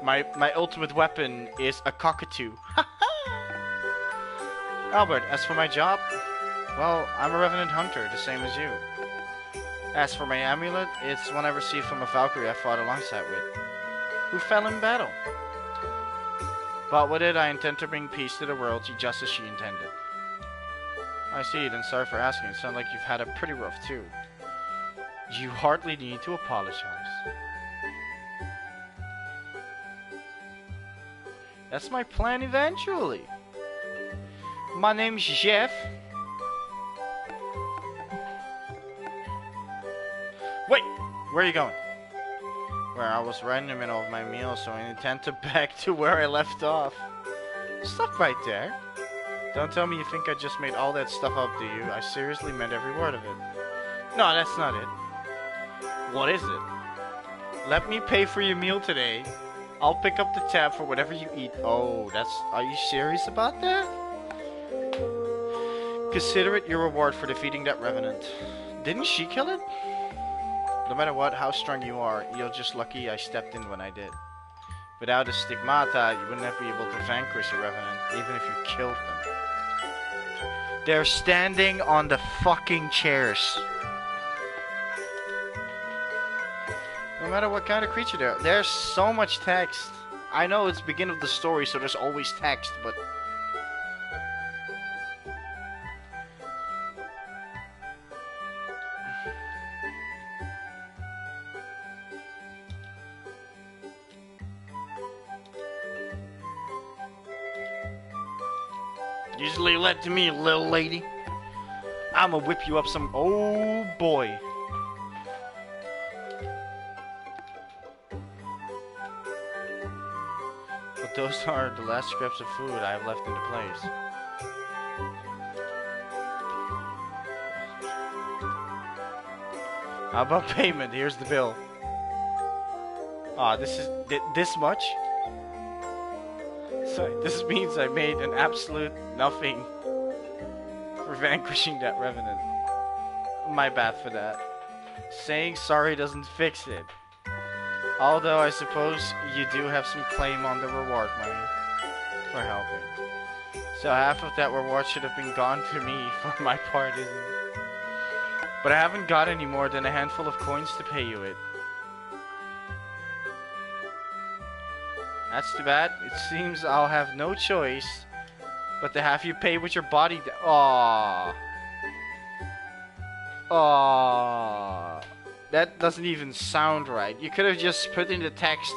My ultimate weapon is a cockatoo. Albert, as for my job, well, I'm a Revenant Hunter, the same as you. As for my amulet, it's one I received from a Valkyrie I fought alongside with, who fell in battle. But with it, I intend to bring peace to the world just as she intended. I see, then sorry for asking. It sounds like you've had a pretty rough too. You hardly need to apologize. That's my plan eventually. My name's Jeff. Wait! Where are you going? Where I was right in the middle of my meal, so I intend to back to where I left off. Stop right there. Don't tell me you think I just made all that stuff up, do you? I seriously meant every word of it. No, that's not it. What is it? Let me pay for your meal today. I'll pick up the tab for whatever you eat. Oh, are you serious about that? Consider it your reward for defeating that Revenant. Didn't she kill it? No matter what, how strong you are, you're just lucky I stepped in when I did. Without the stigmata, you wouldn't have been able to vanquish a Revenant, even if you killed them. They're standing on the fucking chairs. No matter what kind of creature they are. There's so much text. I know it's the beginning of the story, so there's always text, but... Just leave that to me, little lady. I'ma whip you up some... Oh, boy. But those are the last scraps of food I have left in the place. How about payment? Here's the bill. Ah, this is this much? So this means I made an absolute nothing for vanquishing that revenant. My bad for that. Saying sorry doesn't fix it. Although I suppose you do have some claim on the reward money for helping. So half of that reward should have been gone to me for my part, isn't it? But I haven't got any more than a handful of coins to pay you it. That's too bad. It seems I'll have no choice but to have you pay with your body. Aww. Aww. That doesn't even sound right. You could have just put in the text,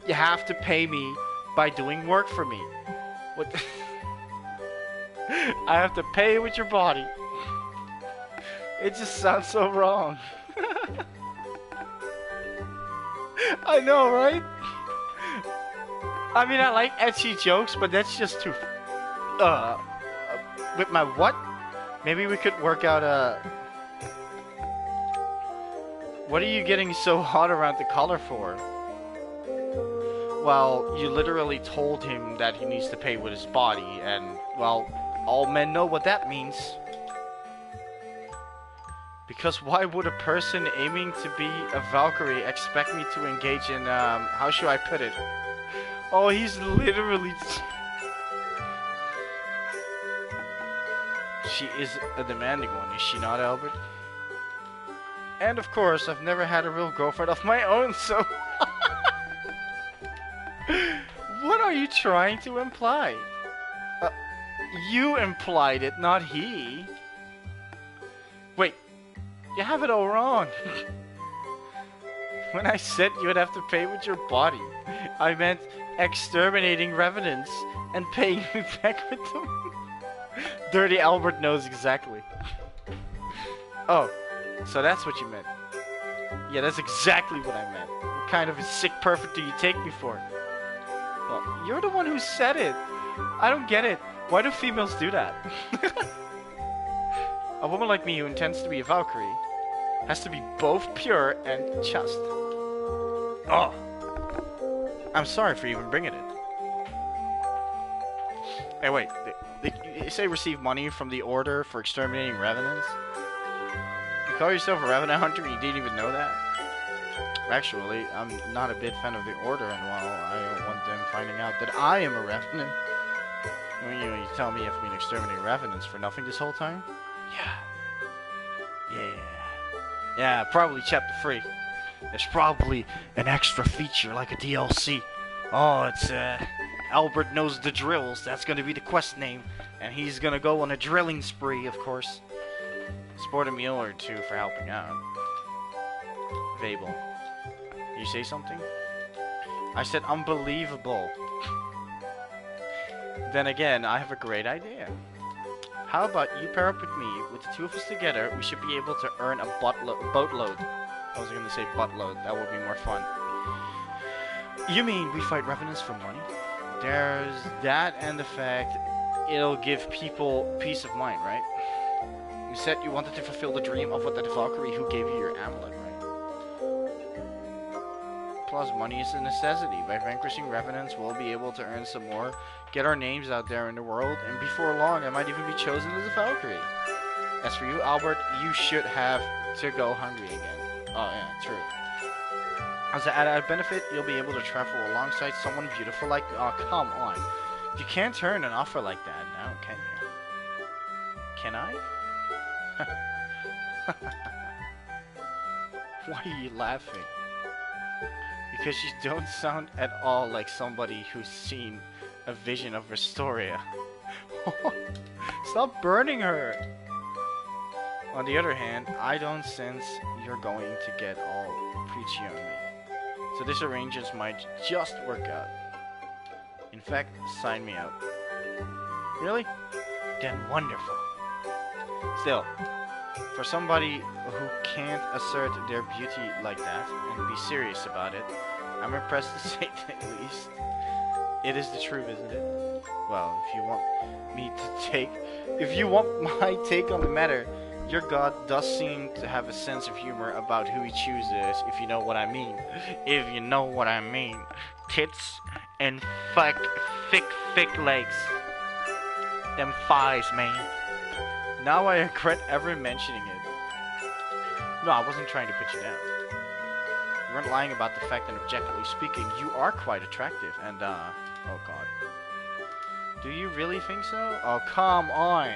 you have to pay me by doing work for me. What? I have to pay with your body. It just sounds so wrong. I know, right? I mean, I like ecchi jokes, but that's just too... with my what? Maybe we could work out a... What are you getting so hot around the collar for? Well, you literally told him that he needs to pay with his body, and, well, all men know what that means. Because why would a person aiming to be a Valkyrie expect me to engage in, how should I put it? Oh, he's literally... She is a demanding one, is she not, Albert? And of course, I've never had a real girlfriend of my own, so... What are you trying to imply? You implied it, not he. Wait, you have it all wrong. When I said you would have to pay with your body, I meant exterminating revenants and paying me back with them. Dirty Albert knows exactly. Oh, so that's what you meant. Yeah, that's exactly what I meant. What kind of a sick perfect do you take me for? Well, you're the one who said it. I don't get it. Why do females do that? A woman like me who intends to be a Valkyrie has to be both pure and just. Oh. I'm sorry for even bringing it. Hey, wait. They say receive money from the Order for exterminating revenants? You call yourself a revenant hunter and you didn't even know that? Actually, I'm not a big fan of the Order, and while I don't want them finding out that I am a revenant... I mean, you tell me I've been exterminating revenants for nothing this whole time? Yeah, probably chapter 3. There's probably an extra feature like a DLC. Oh, it's, Albert knows the drills. That's gonna be the quest name. And he's gonna go on a drilling spree, of course. Sport a meal or two for helping out. Vabel. You say something? I said unbelievable. Then again, I have a great idea. How about you pair up with me? With the two of us together, we should be able to earn a boatload. I was gonna say buttload. That would be more fun. You mean we fight revenants for money? There's that and the fact it'll give people peace of mind, right? You said you wanted to fulfill the dream of what the Valkyrie who gave you your amulet, right? Plus, money is a necessity. By vanquishing revenants, we'll be able to earn some more, get our names out there in the world, and before long, I might even be chosen as a Valkyrie. As for you, Albert, you should have to go hungry again. Oh, yeah, true. As an added benefit, you'll be able to travel alongside someone beautiful like me. Oh, come on. You can't turn an offer like that now, can you? Can I? Why are you laughing? Because you don't sound at all like somebody who's seen a vision of Restoria. Stop burning her! On the other hand, I don't sense you're going to get all preachy on me. So this arrangement might just work out. In fact, sign me out. Really? Then wonderful. Still, for somebody who can't assert their beauty like that and be serious about it, I'm impressed to say at least. It is the truth, isn't it? Well, if you want my take on the matter, Your god does seem to have a sense of humor about who he chooses, if you know what I mean. If you know what I mean. Tits and thick legs. Them thighs, man. Now I regret ever mentioning it. No, I wasn't trying to put you down. You weren't lying about the fact that, objectively speaking, you are quite attractive, and, oh god. Do you really think so? Oh, come on.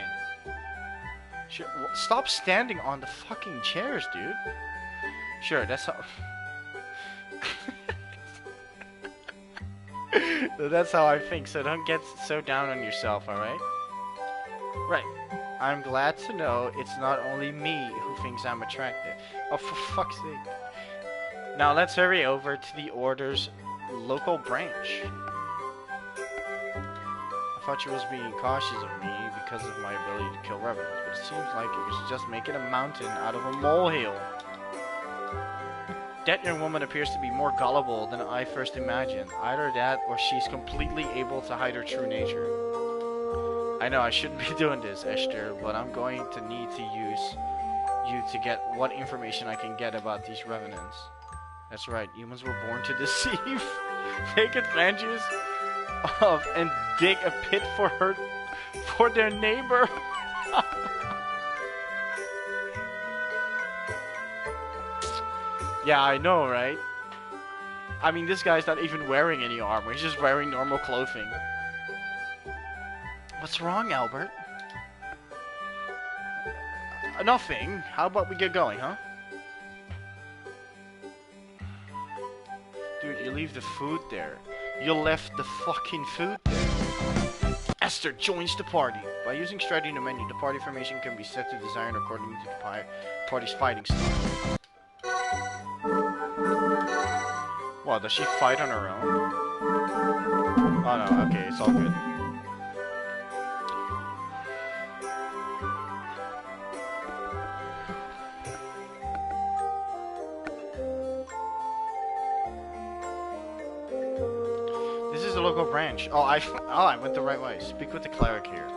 Sure, stop standing on the fucking chairs, dude. Sure, that's how... That's how I think, so don't get so down on yourself, alright? Right. I'm glad to know it's not only me who thinks I'm attractive. Oh, for fuck's sake. Now let's hurry over to the Order's local branch. I thought you was being cautious of me because of my ability to kill revenants, but it seems like it was just making a mountain out of a molehill. That young woman appears to be more gullible than I first imagined. Either that, or she's completely able to hide her true nature. I know I shouldn't be doing this, Esther, but I'm going to need to use you to get what information I can get about these revenants. That's right, humans were born to deceive, take advantage of, and dig a pit for their neighbor. Yeah, I know, right? I mean, this guy's not even wearing any armor. He's just wearing normal clothing. What's wrong, Albert? Nothing. How about we get going, huh? Dude, you leave the food there. You left the fucking food there. Esther joins the party. By using strategy in the menu, the party formation can be set to desired according to the party's fighting style. What, does she fight on her own? Oh no, okay, it's all good. This is a local branch. Oh, I went the right way. Speak with the cleric here.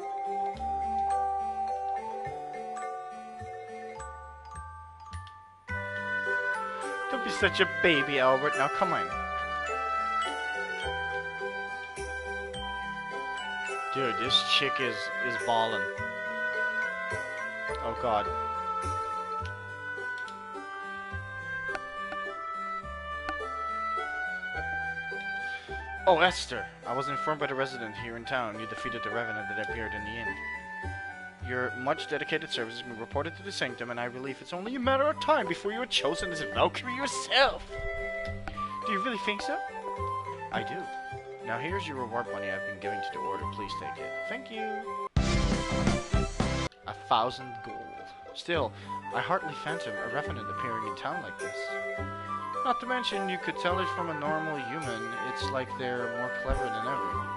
Don't be such a baby, Albert. Now, come on. Dude, this chick is ballin'. Oh, God. Oh, Esther. I was informed by the resident here in town you defeated the revenant that appeared in the inn. Your much dedicated service has been reported to the Sanctum, and I believe it's only a matter of time before you are chosen as a Valkyrie yourself. Do you really think so? I do. Now here's your reward money I've been giving to the Order. Please take it. Thank you. 1,000 gold. Still, I hardly phantom a revenant appearing in town like this. Not to mention, you could tell it from a normal human. It's like they're more clever than ever.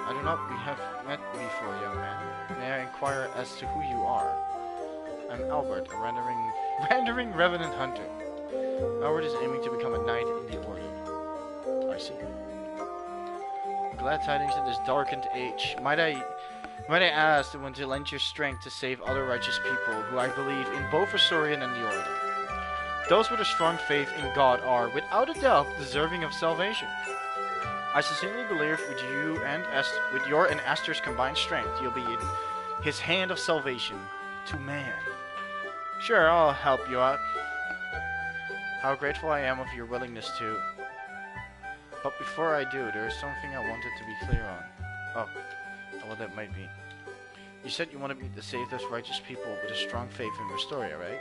I do not have met before, young man. May I inquire as to who you are? I'm Albert, a wandering revenant hunter. Albert is aiming to become a knight in the Order. I see. Glad tidings in this darkened age. Might I ask when to lend your strength to save other righteous people who I believe in both Asurian and the Order. Those with a strong faith in God are, without a doubt, deserving of salvation. I sincerely believe with your and Esther's combined strength, you'll be in his hand of salvation to man. Sure, I'll help you out. How grateful I am of your willingness to. But before I do, there is something I wanted to be clear on. Oh, what that might be. You said you wanted me to save those righteous people with a strong faith in Restoria, right?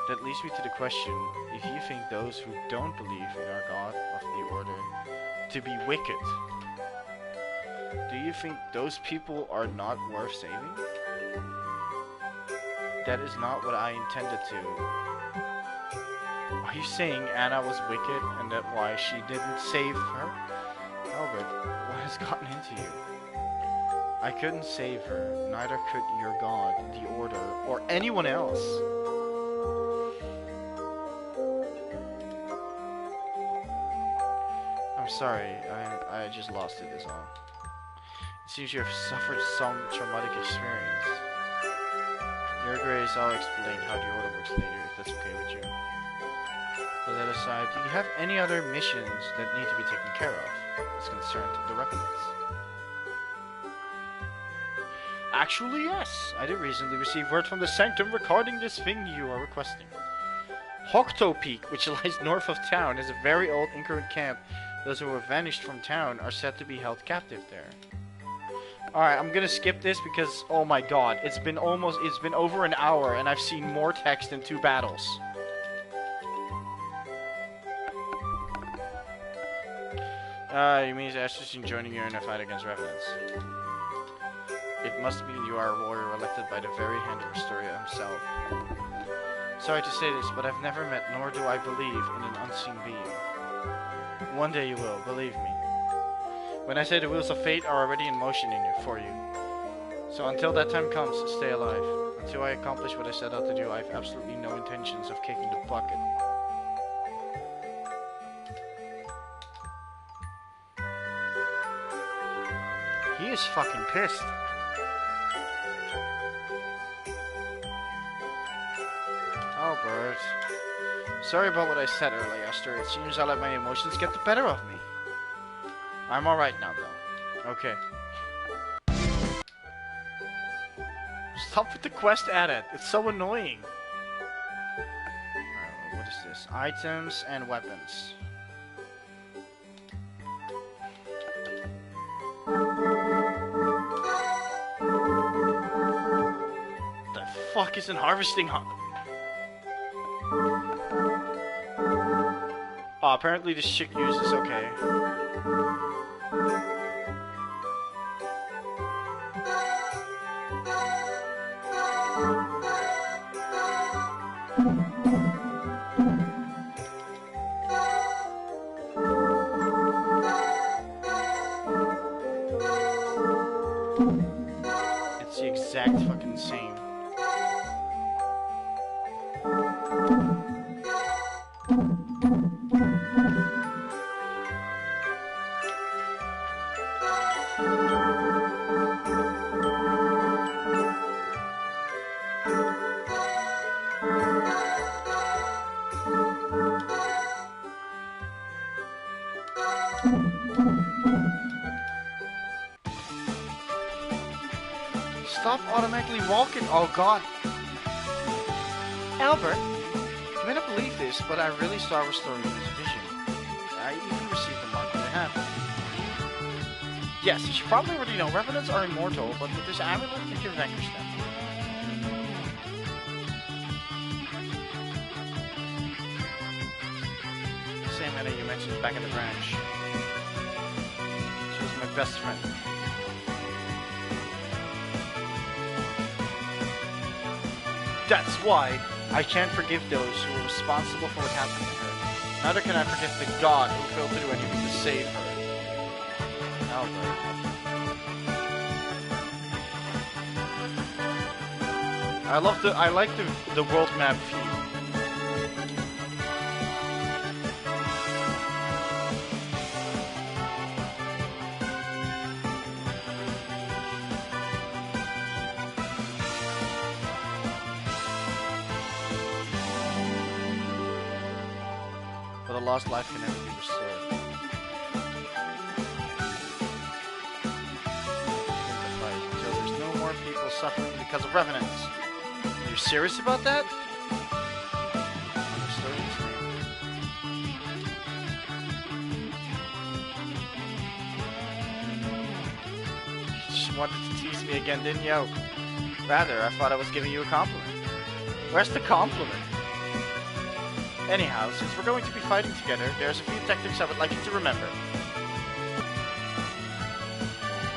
That leads me to the question, if you think those who don't believe in our God of the Order to be wicked, do you think those people are not worth saving? That is not what I intended to. Are you saying Anna was wicked and that why she didn't save her? Albert, what has gotten into you? I couldn't save her, neither could your God, the Order, or anyone else. I'm sorry, I just lost it is all. It seems you have suffered some traumatic experience. Your Grace, I'll explain how the order works later, if that's okay with you. But that aside, do you have any other missions that need to be taken care of as concerned the Revenants? Actually, yes. I did recently receive word from the Sanctum regarding this thing you are requesting. Hokto Peak, which lies north of town, is a very old Incarnate camp. Those who have vanished from town are said to be held captive there. Alright, I'm gonna skip this because, oh my god, it's been over an hour and I've seen more text in 2 battles. You mean Ashes in joining you in a fight against Revenants? It must mean you are a warrior elected by the very hand of Restoria himself. Sorry to say this, but I've never met, nor do I believe, in an unseen being. One day you will, believe me. When I say the wheels of fate are already in motion for you. So until that time comes, stay alive. Until I accomplish what I set out to do, I have absolutely no intentions of kicking the bucket. He is fucking pissed. Albert. Sorry about what I said earlier, Esther. It seems I let my emotions get the better of me. I'm alright now, though. Okay. Stop with the quest edit. It's so annoying. Alright, what is this? Items and weapons. The fuck isn't harvesting? Oh, apparently this chick uses, okay. It's the exact fucking same. Stop automatically walking. Oh god. Albert, you may not believe this, but I really saw restoring this vision. I even received the mark when it happened. Yes, you should probably already know Revenants are immortal, but with this amulet you can vanquish them. Same Anna you mentioned back in the branch. She was my best friend. That's why I can't forgive those who were responsible for what happened to her. Neither can I forgive the god who failed to do anything to save her. Albert. I like the world map feel. But a lost life can never be restored. In the fight until there's no more people suffering because of revenants. Are you serious about that? You just wanted to tease me again, didn't you? Rather, I thought I was giving you a compliment. Where's the compliment? Anyhow, since we're going to be fighting together, there's a few tactics I would like you to remember.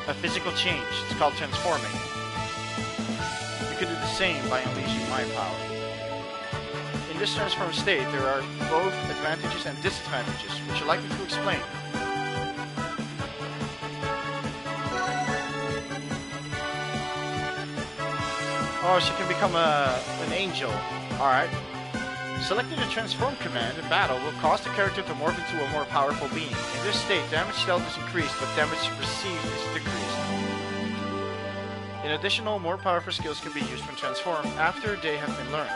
A physical change, it's called transforming. You can do the same by unleashing my power. In this transformed state, there are both advantages and disadvantages, which I'd like you to explain. Oh, she can become an angel. Alright. Selecting the transform command in battle will cause the character to morph into a more powerful being. In this state, damage dealt is increased, but damage received is decreased. In additional, more powerful skills can be used when transformed after they have been learned.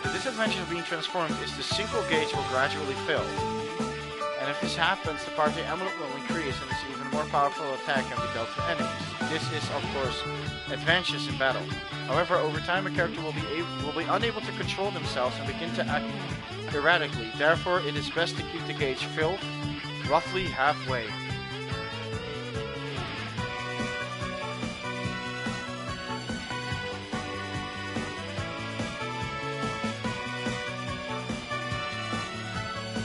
The disadvantage of being transformed is the synchro gauge will gradually fill. And if this happens, the power of the amulet will increase and an even more powerful attack can be dealt to enemies. This is, of course, advantageous in battle. However, over time a character will be unable to control themselves and begin to act erratically. Therefore, it is best to keep the gauge filled roughly halfway.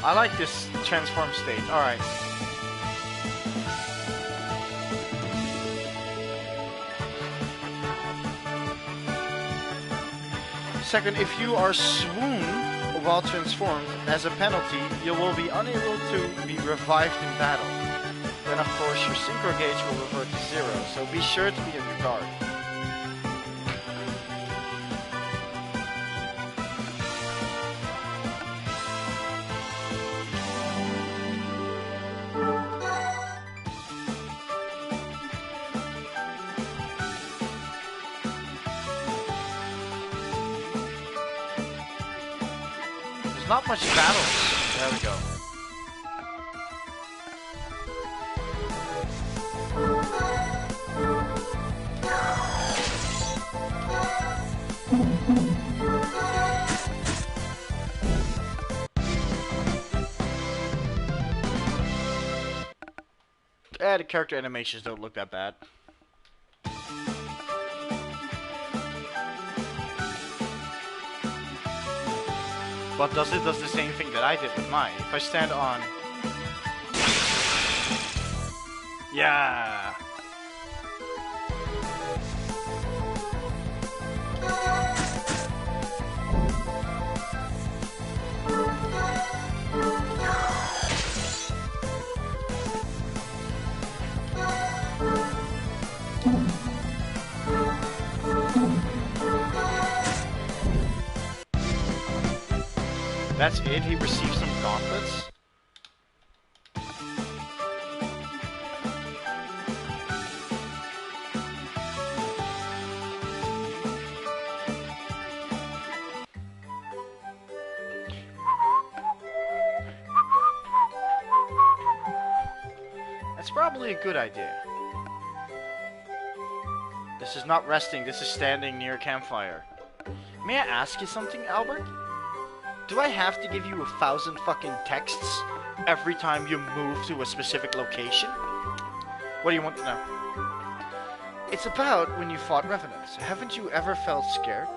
I like this transform state. Alright. Second, if you are swooned while transformed, as a penalty, you will be unable to be revived in battle. Then of course your synchro gauge will revert to 0, so be sure to be on your guard. Not much battles. There we go. The character animations don't look that bad. But does the same thing that I did with mine. If I stand on... Yeah! That's it? He received some gauntlets? That's probably a good idea. This is not resting, this is standing near a campfire. May I ask you something, Albert? Do I have to give you 1,000 fucking texts every time you move to a specific location? What do you want to know? It's about when you fought revenants. Haven't you ever felt scared?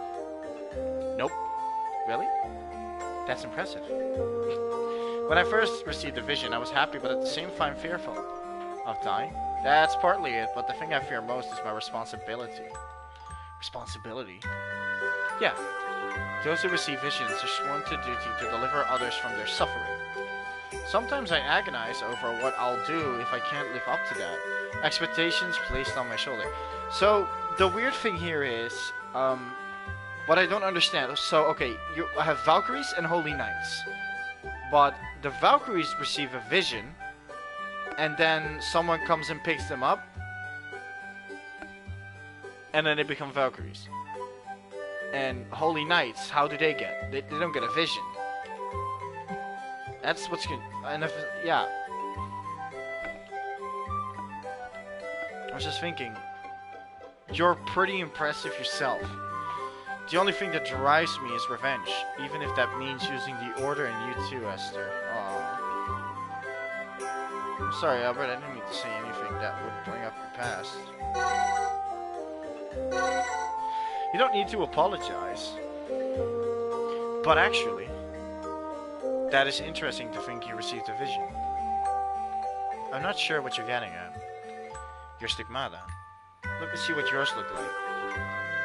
Nope. Really? That's impressive. When I first received the vision, I was happy, but at the same time fearful. Of dying? That's partly it, but the thing I fear most is my responsibility. Responsibility? Yeah. Those who receive visions are sworn to duty to deliver others from their suffering. Sometimes I agonize over what I'll do if I can't live up to that. Expectations placed on my shoulder. So, the weird thing here is, what I don't understand, so, okay, you have Valkyries and Holy Knights. But the Valkyries receive a vision, and then someone comes and picks them up, and then they become Valkyries. And Holy Knights, how do they get? They don't get a vision. That's what's good. And if, yeah. I was just thinking, you're pretty impressive yourself. The only thing that drives me is revenge, even if that means using the Order and you too, Esther. Aww. I'm sorry, Albert, I didn't mean to say anything that would bring up your past. You don't need to apologize. But actually, that is interesting to think you received a vision. I'm not sure what you're getting at. Your stigmata. Look and see what yours look like.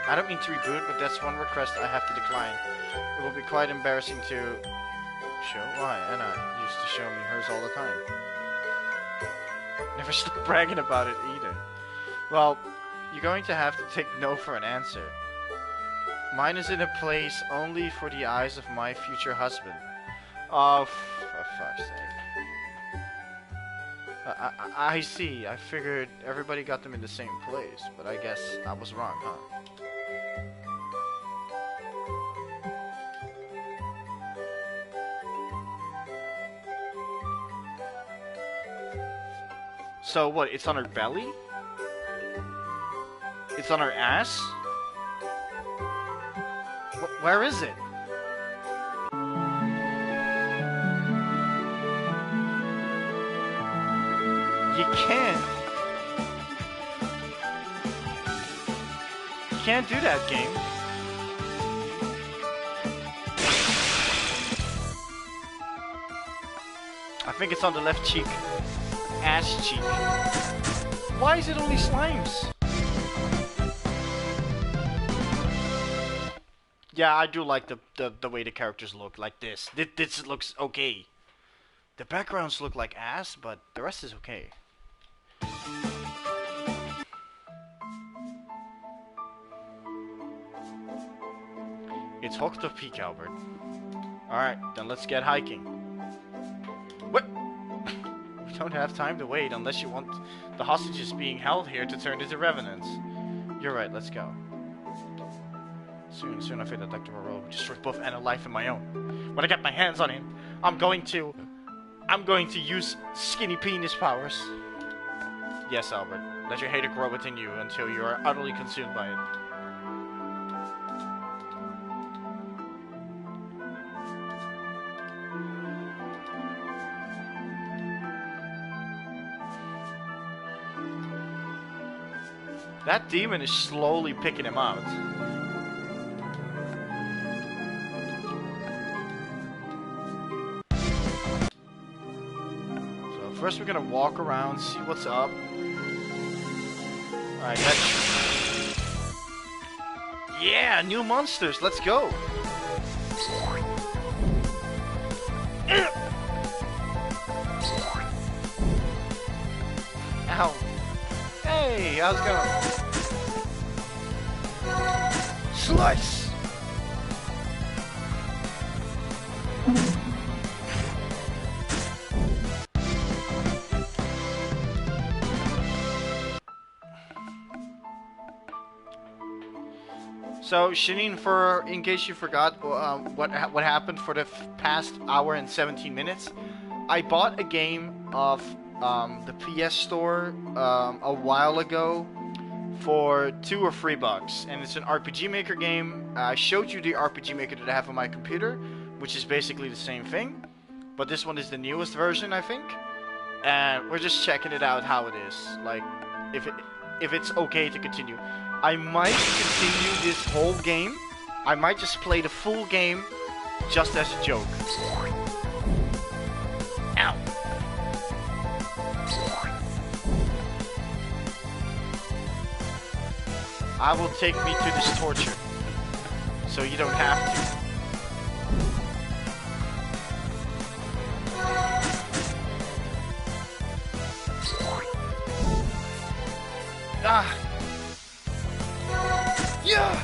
I don't mean to reboot, but that's one request I have to decline. It will be quite embarrassing to show. Why? Anna used to show me hers all the time. Never stop bragging about it either. Well, you're going to have to take no for an answer. Mine is in a place only for the eyes of my future husband. Oh, for fuck's sake. I see. I figured everybody got them in the same place, but I guess I was wrong, huh? So what, it's on her belly? It's on her ass? Where is it? You can't. You can't do that, game. I think it's on the left cheek. Ass cheek. Why is it only slimes? Yeah, I do like the way the characters look, like this. This looks okay. The backgrounds look like ass, but the rest is okay. It's hooked to peak, Albert. Alright, then let's get hiking. What? We don't have time to wait unless you want the hostages being held here to turn into revenants. You're right, let's go. Soon I feel that Dr. Moreau will destroy both Anna's life and my own. When I get my hands on him, I'm going to use skinny penis powers. Yes, Albert. Let your hater grow within you until you are utterly consumed by it. That demon is slowly picking him out. So first we're gonna walk around, see what's up. Alright, that's... Yeah, new monsters, let's go! Ow! Hey, how's it going? Slice! So, Shanine, in case you forgot what happened for the past hour and 17 minutes, I bought a game of the PS Store a while ago for $2 or $3, and it's an RPG Maker game. I showed you the RPG Maker that I have on my computer, which is basically the same thing, but this one is the newest version, I think. And we're just checking it out how it is, like if it's okay to continue. I might continue this whole game. I might just play the full game just as a joke. Ow. I will take me to this torture, so you don't have to. Ah! Yeah!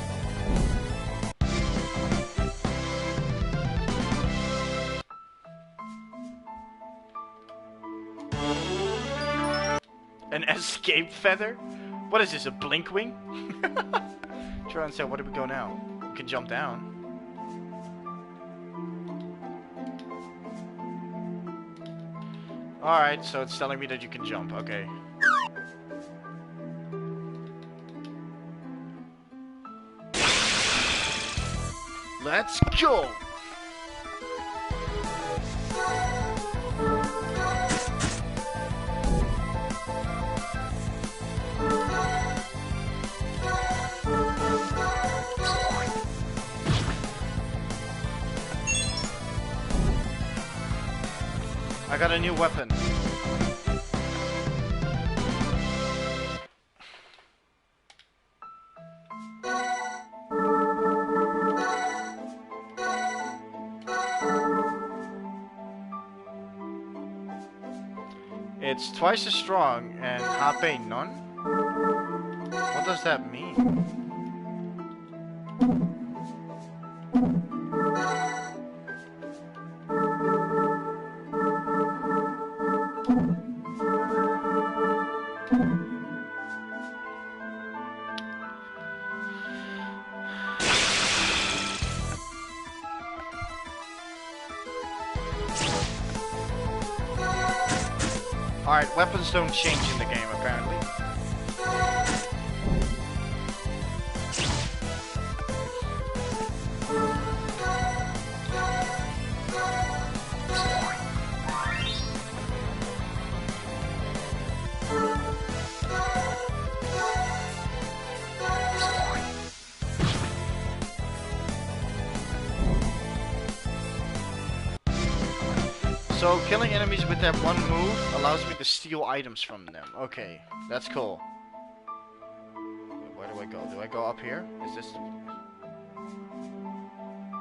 An escape feather? What is this, a blink wing? Try and say, where do we go now? We can jump down. Alright, so it's telling me that you can jump, okay. Let's go! I got a new weapon. It's twice as strong and HP none? What does that mean? Alright, weapons don't change in the game, apparently. So, killing enemies with that one move allows me to steal items from them. Okay, that's cool. Where do I go? Do I go up here? Is this...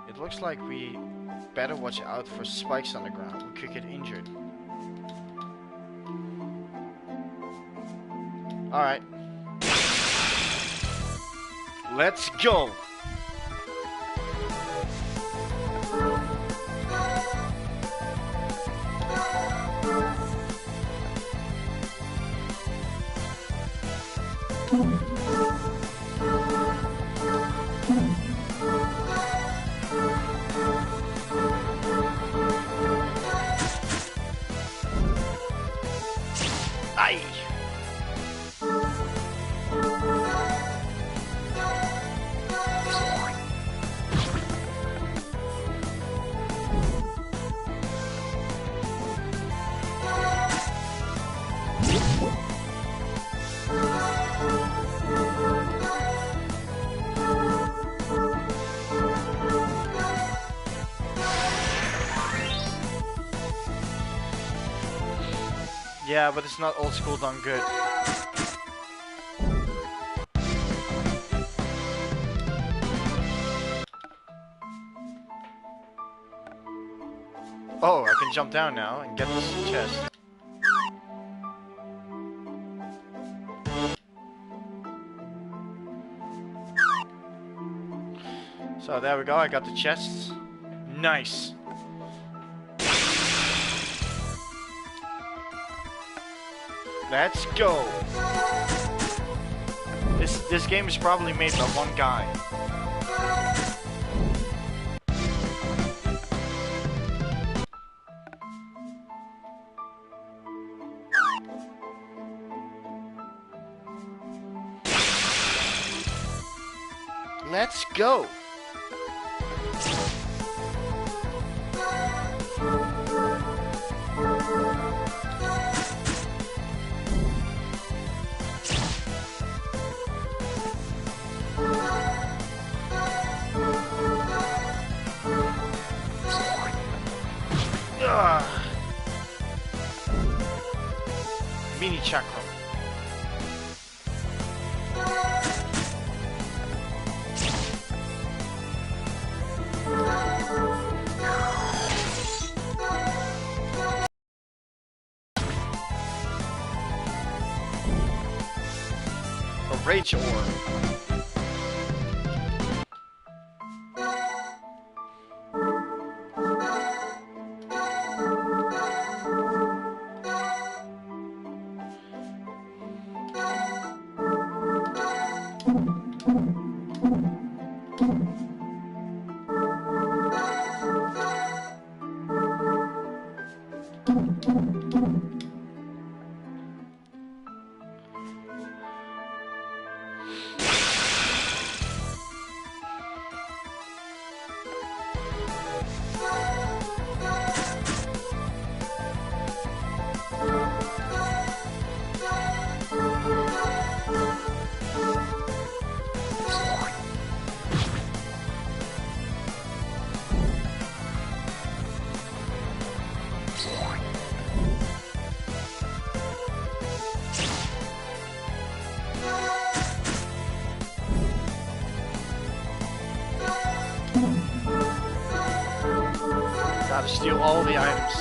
It looks like we better watch out for spikes on the ground. We could get injured. Alright. Let's go! Aye. Yeah, but it's not old school done good. Oh, I can jump down now and get this chest. So there we go, I got the chests. Nice. Let's go. This game is probably made by one guy. Let's go. Mini chakra. A rage ore. Gotta steal all the items.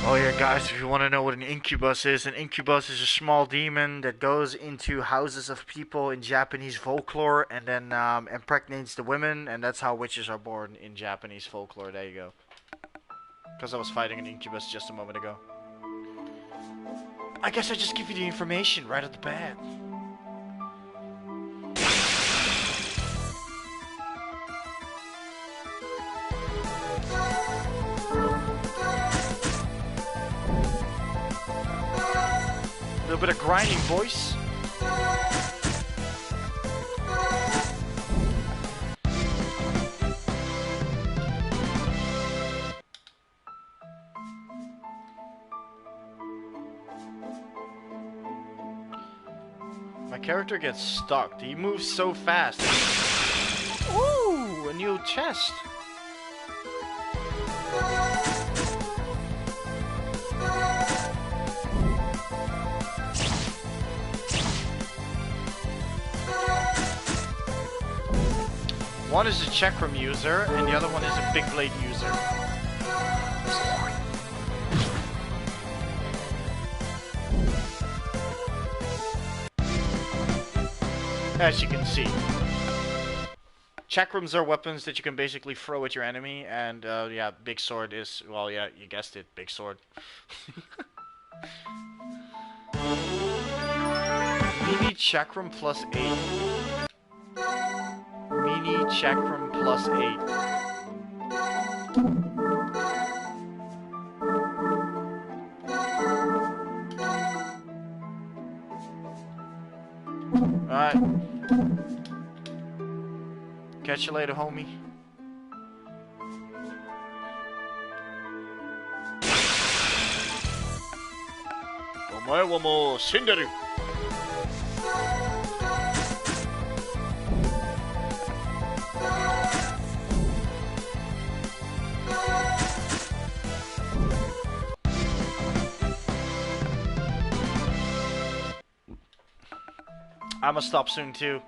Oh yeah, guys, if you want to know what an incubus is a small demon that goes into houses of people in Japanese folklore and then impregnates the women, and that's how witches are born in Japanese folklore. There you go. Because I was fighting an incubus just a moment ago. I guess I just give you the information right at the bat. little bit of grinding, boys. My character gets stuck. He moves so fast. Ooh, a new chest. One is a chakram user, and the other one is a big blade user. As you can see, chakrams are weapons that you can basically throw at your enemy, and yeah, big sword is, well, yeah, you guessed it, big sword. Mini chakram plus 8. Mini chakram plus 8. Alright. Catch you later, homie. Omae wa mou shinderu. I'ma stop soon too.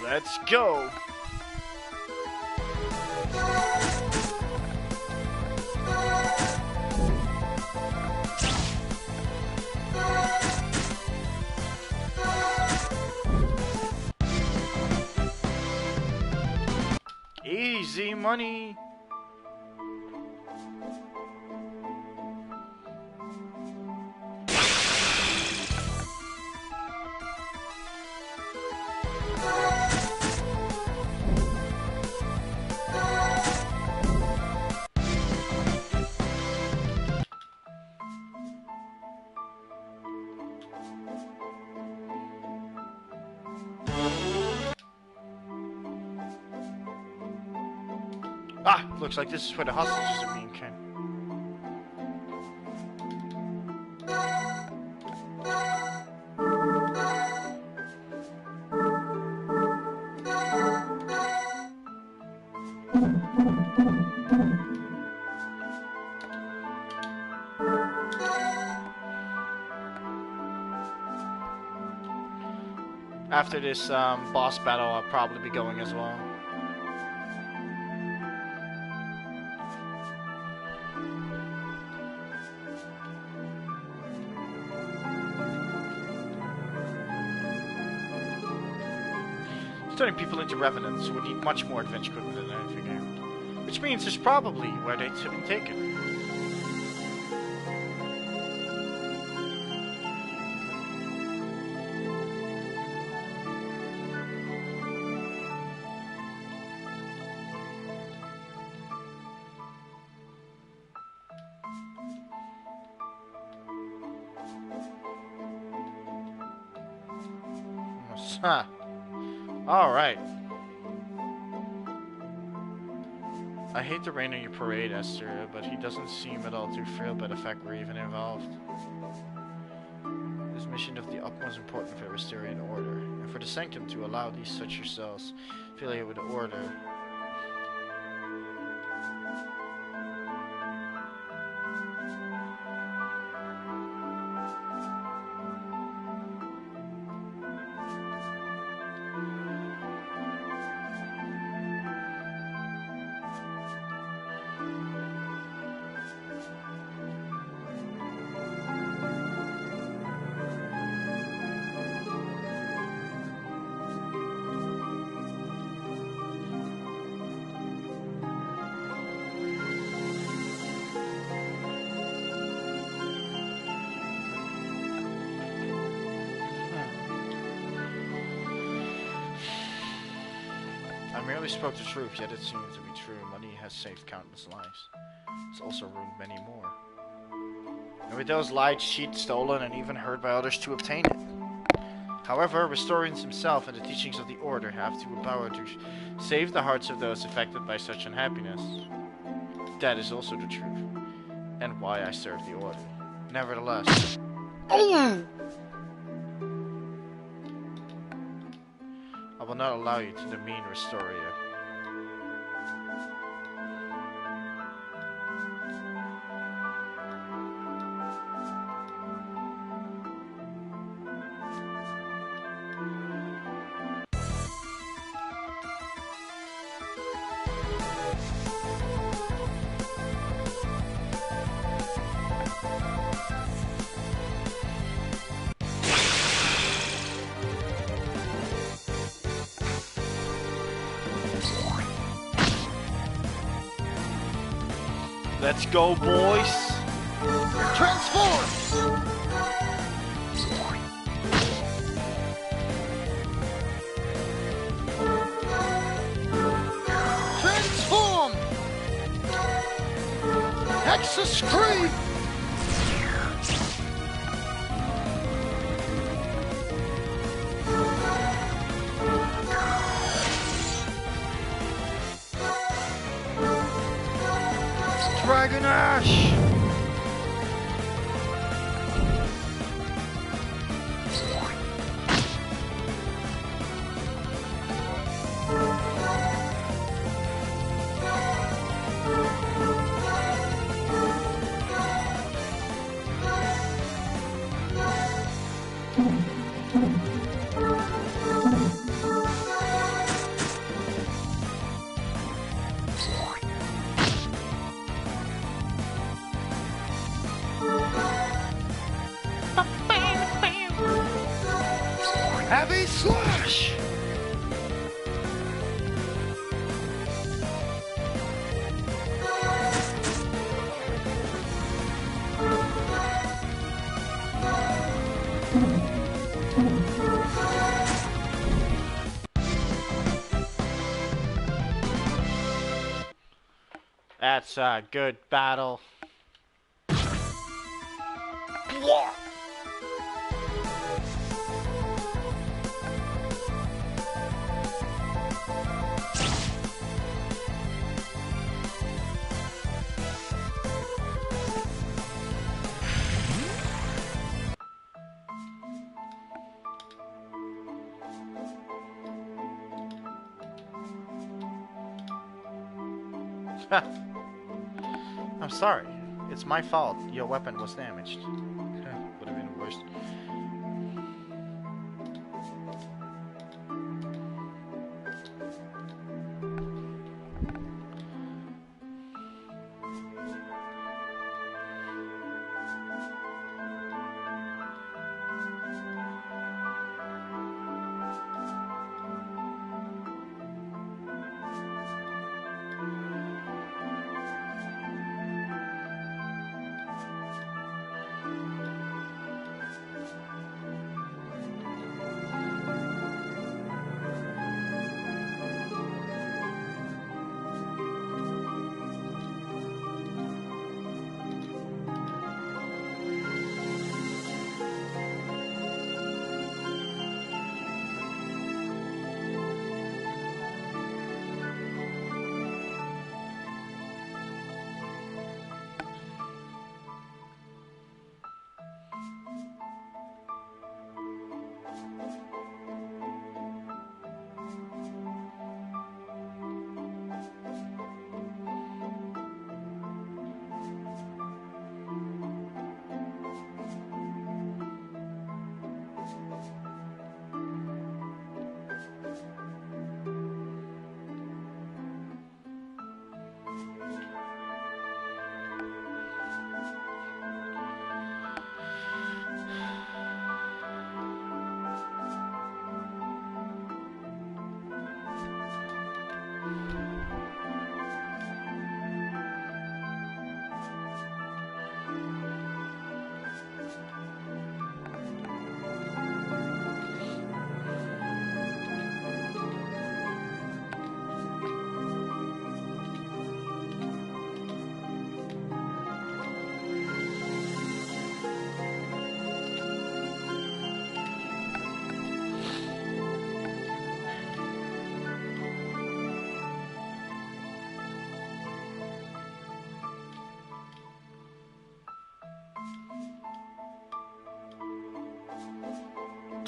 Let's go. Easy money. Ah, looks like this is where the hostages are being kept. After this boss battle, I'll probably be going as well. Turning people into revenants would need much more adventure equipment than anything here. Which means it's probably where they've been taken. Huh. Alright. I hate to rain on your parade, Esther, but he doesn't seem at all too thrilled by the fact we're even involved. This mission of the utmost importance for restoring order, and for the Sanctum to allow these such yourselves affiliated with the order. merely spoke the truth, yet it seemed to be true. Money has saved countless lives. It's also ruined many more. And with those lied, cheated, stolen, and even heard by others to obtain it. However, Restorians himself and the teachings of the Order have the power to save the hearts of those affected by such unhappiness. That is also the truth, and why I serve the Order. Nevertheless... I will not allow you to demean Restoria. Let's go, boys! Transform! Transform! Hexa Scream! Dragon Ash! Heavy Slash! That's a good battle. Blah! I'm sorry. It's my fault. Your weapon was damaged. Would have been worse.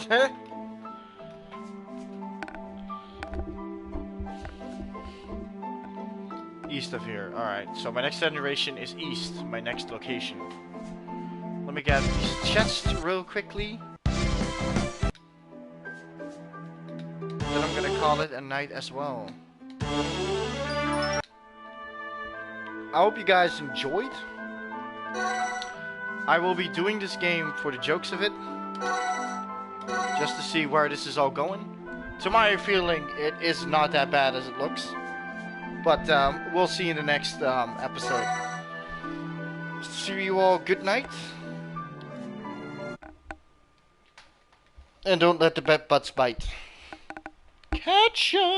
Huh? East of here. Alright, so my next generation is east. My next location. Let me get these chests real quickly. Then I'm gonna call it a night as well. I hope you guys enjoyed. I will be doing this game for the jokes of it. Just to see where this is all going. To my feeling, it is not that bad as it looks. But we'll see in the next episode. See you all, good night. And don't let the bed butts bite. Catch ya!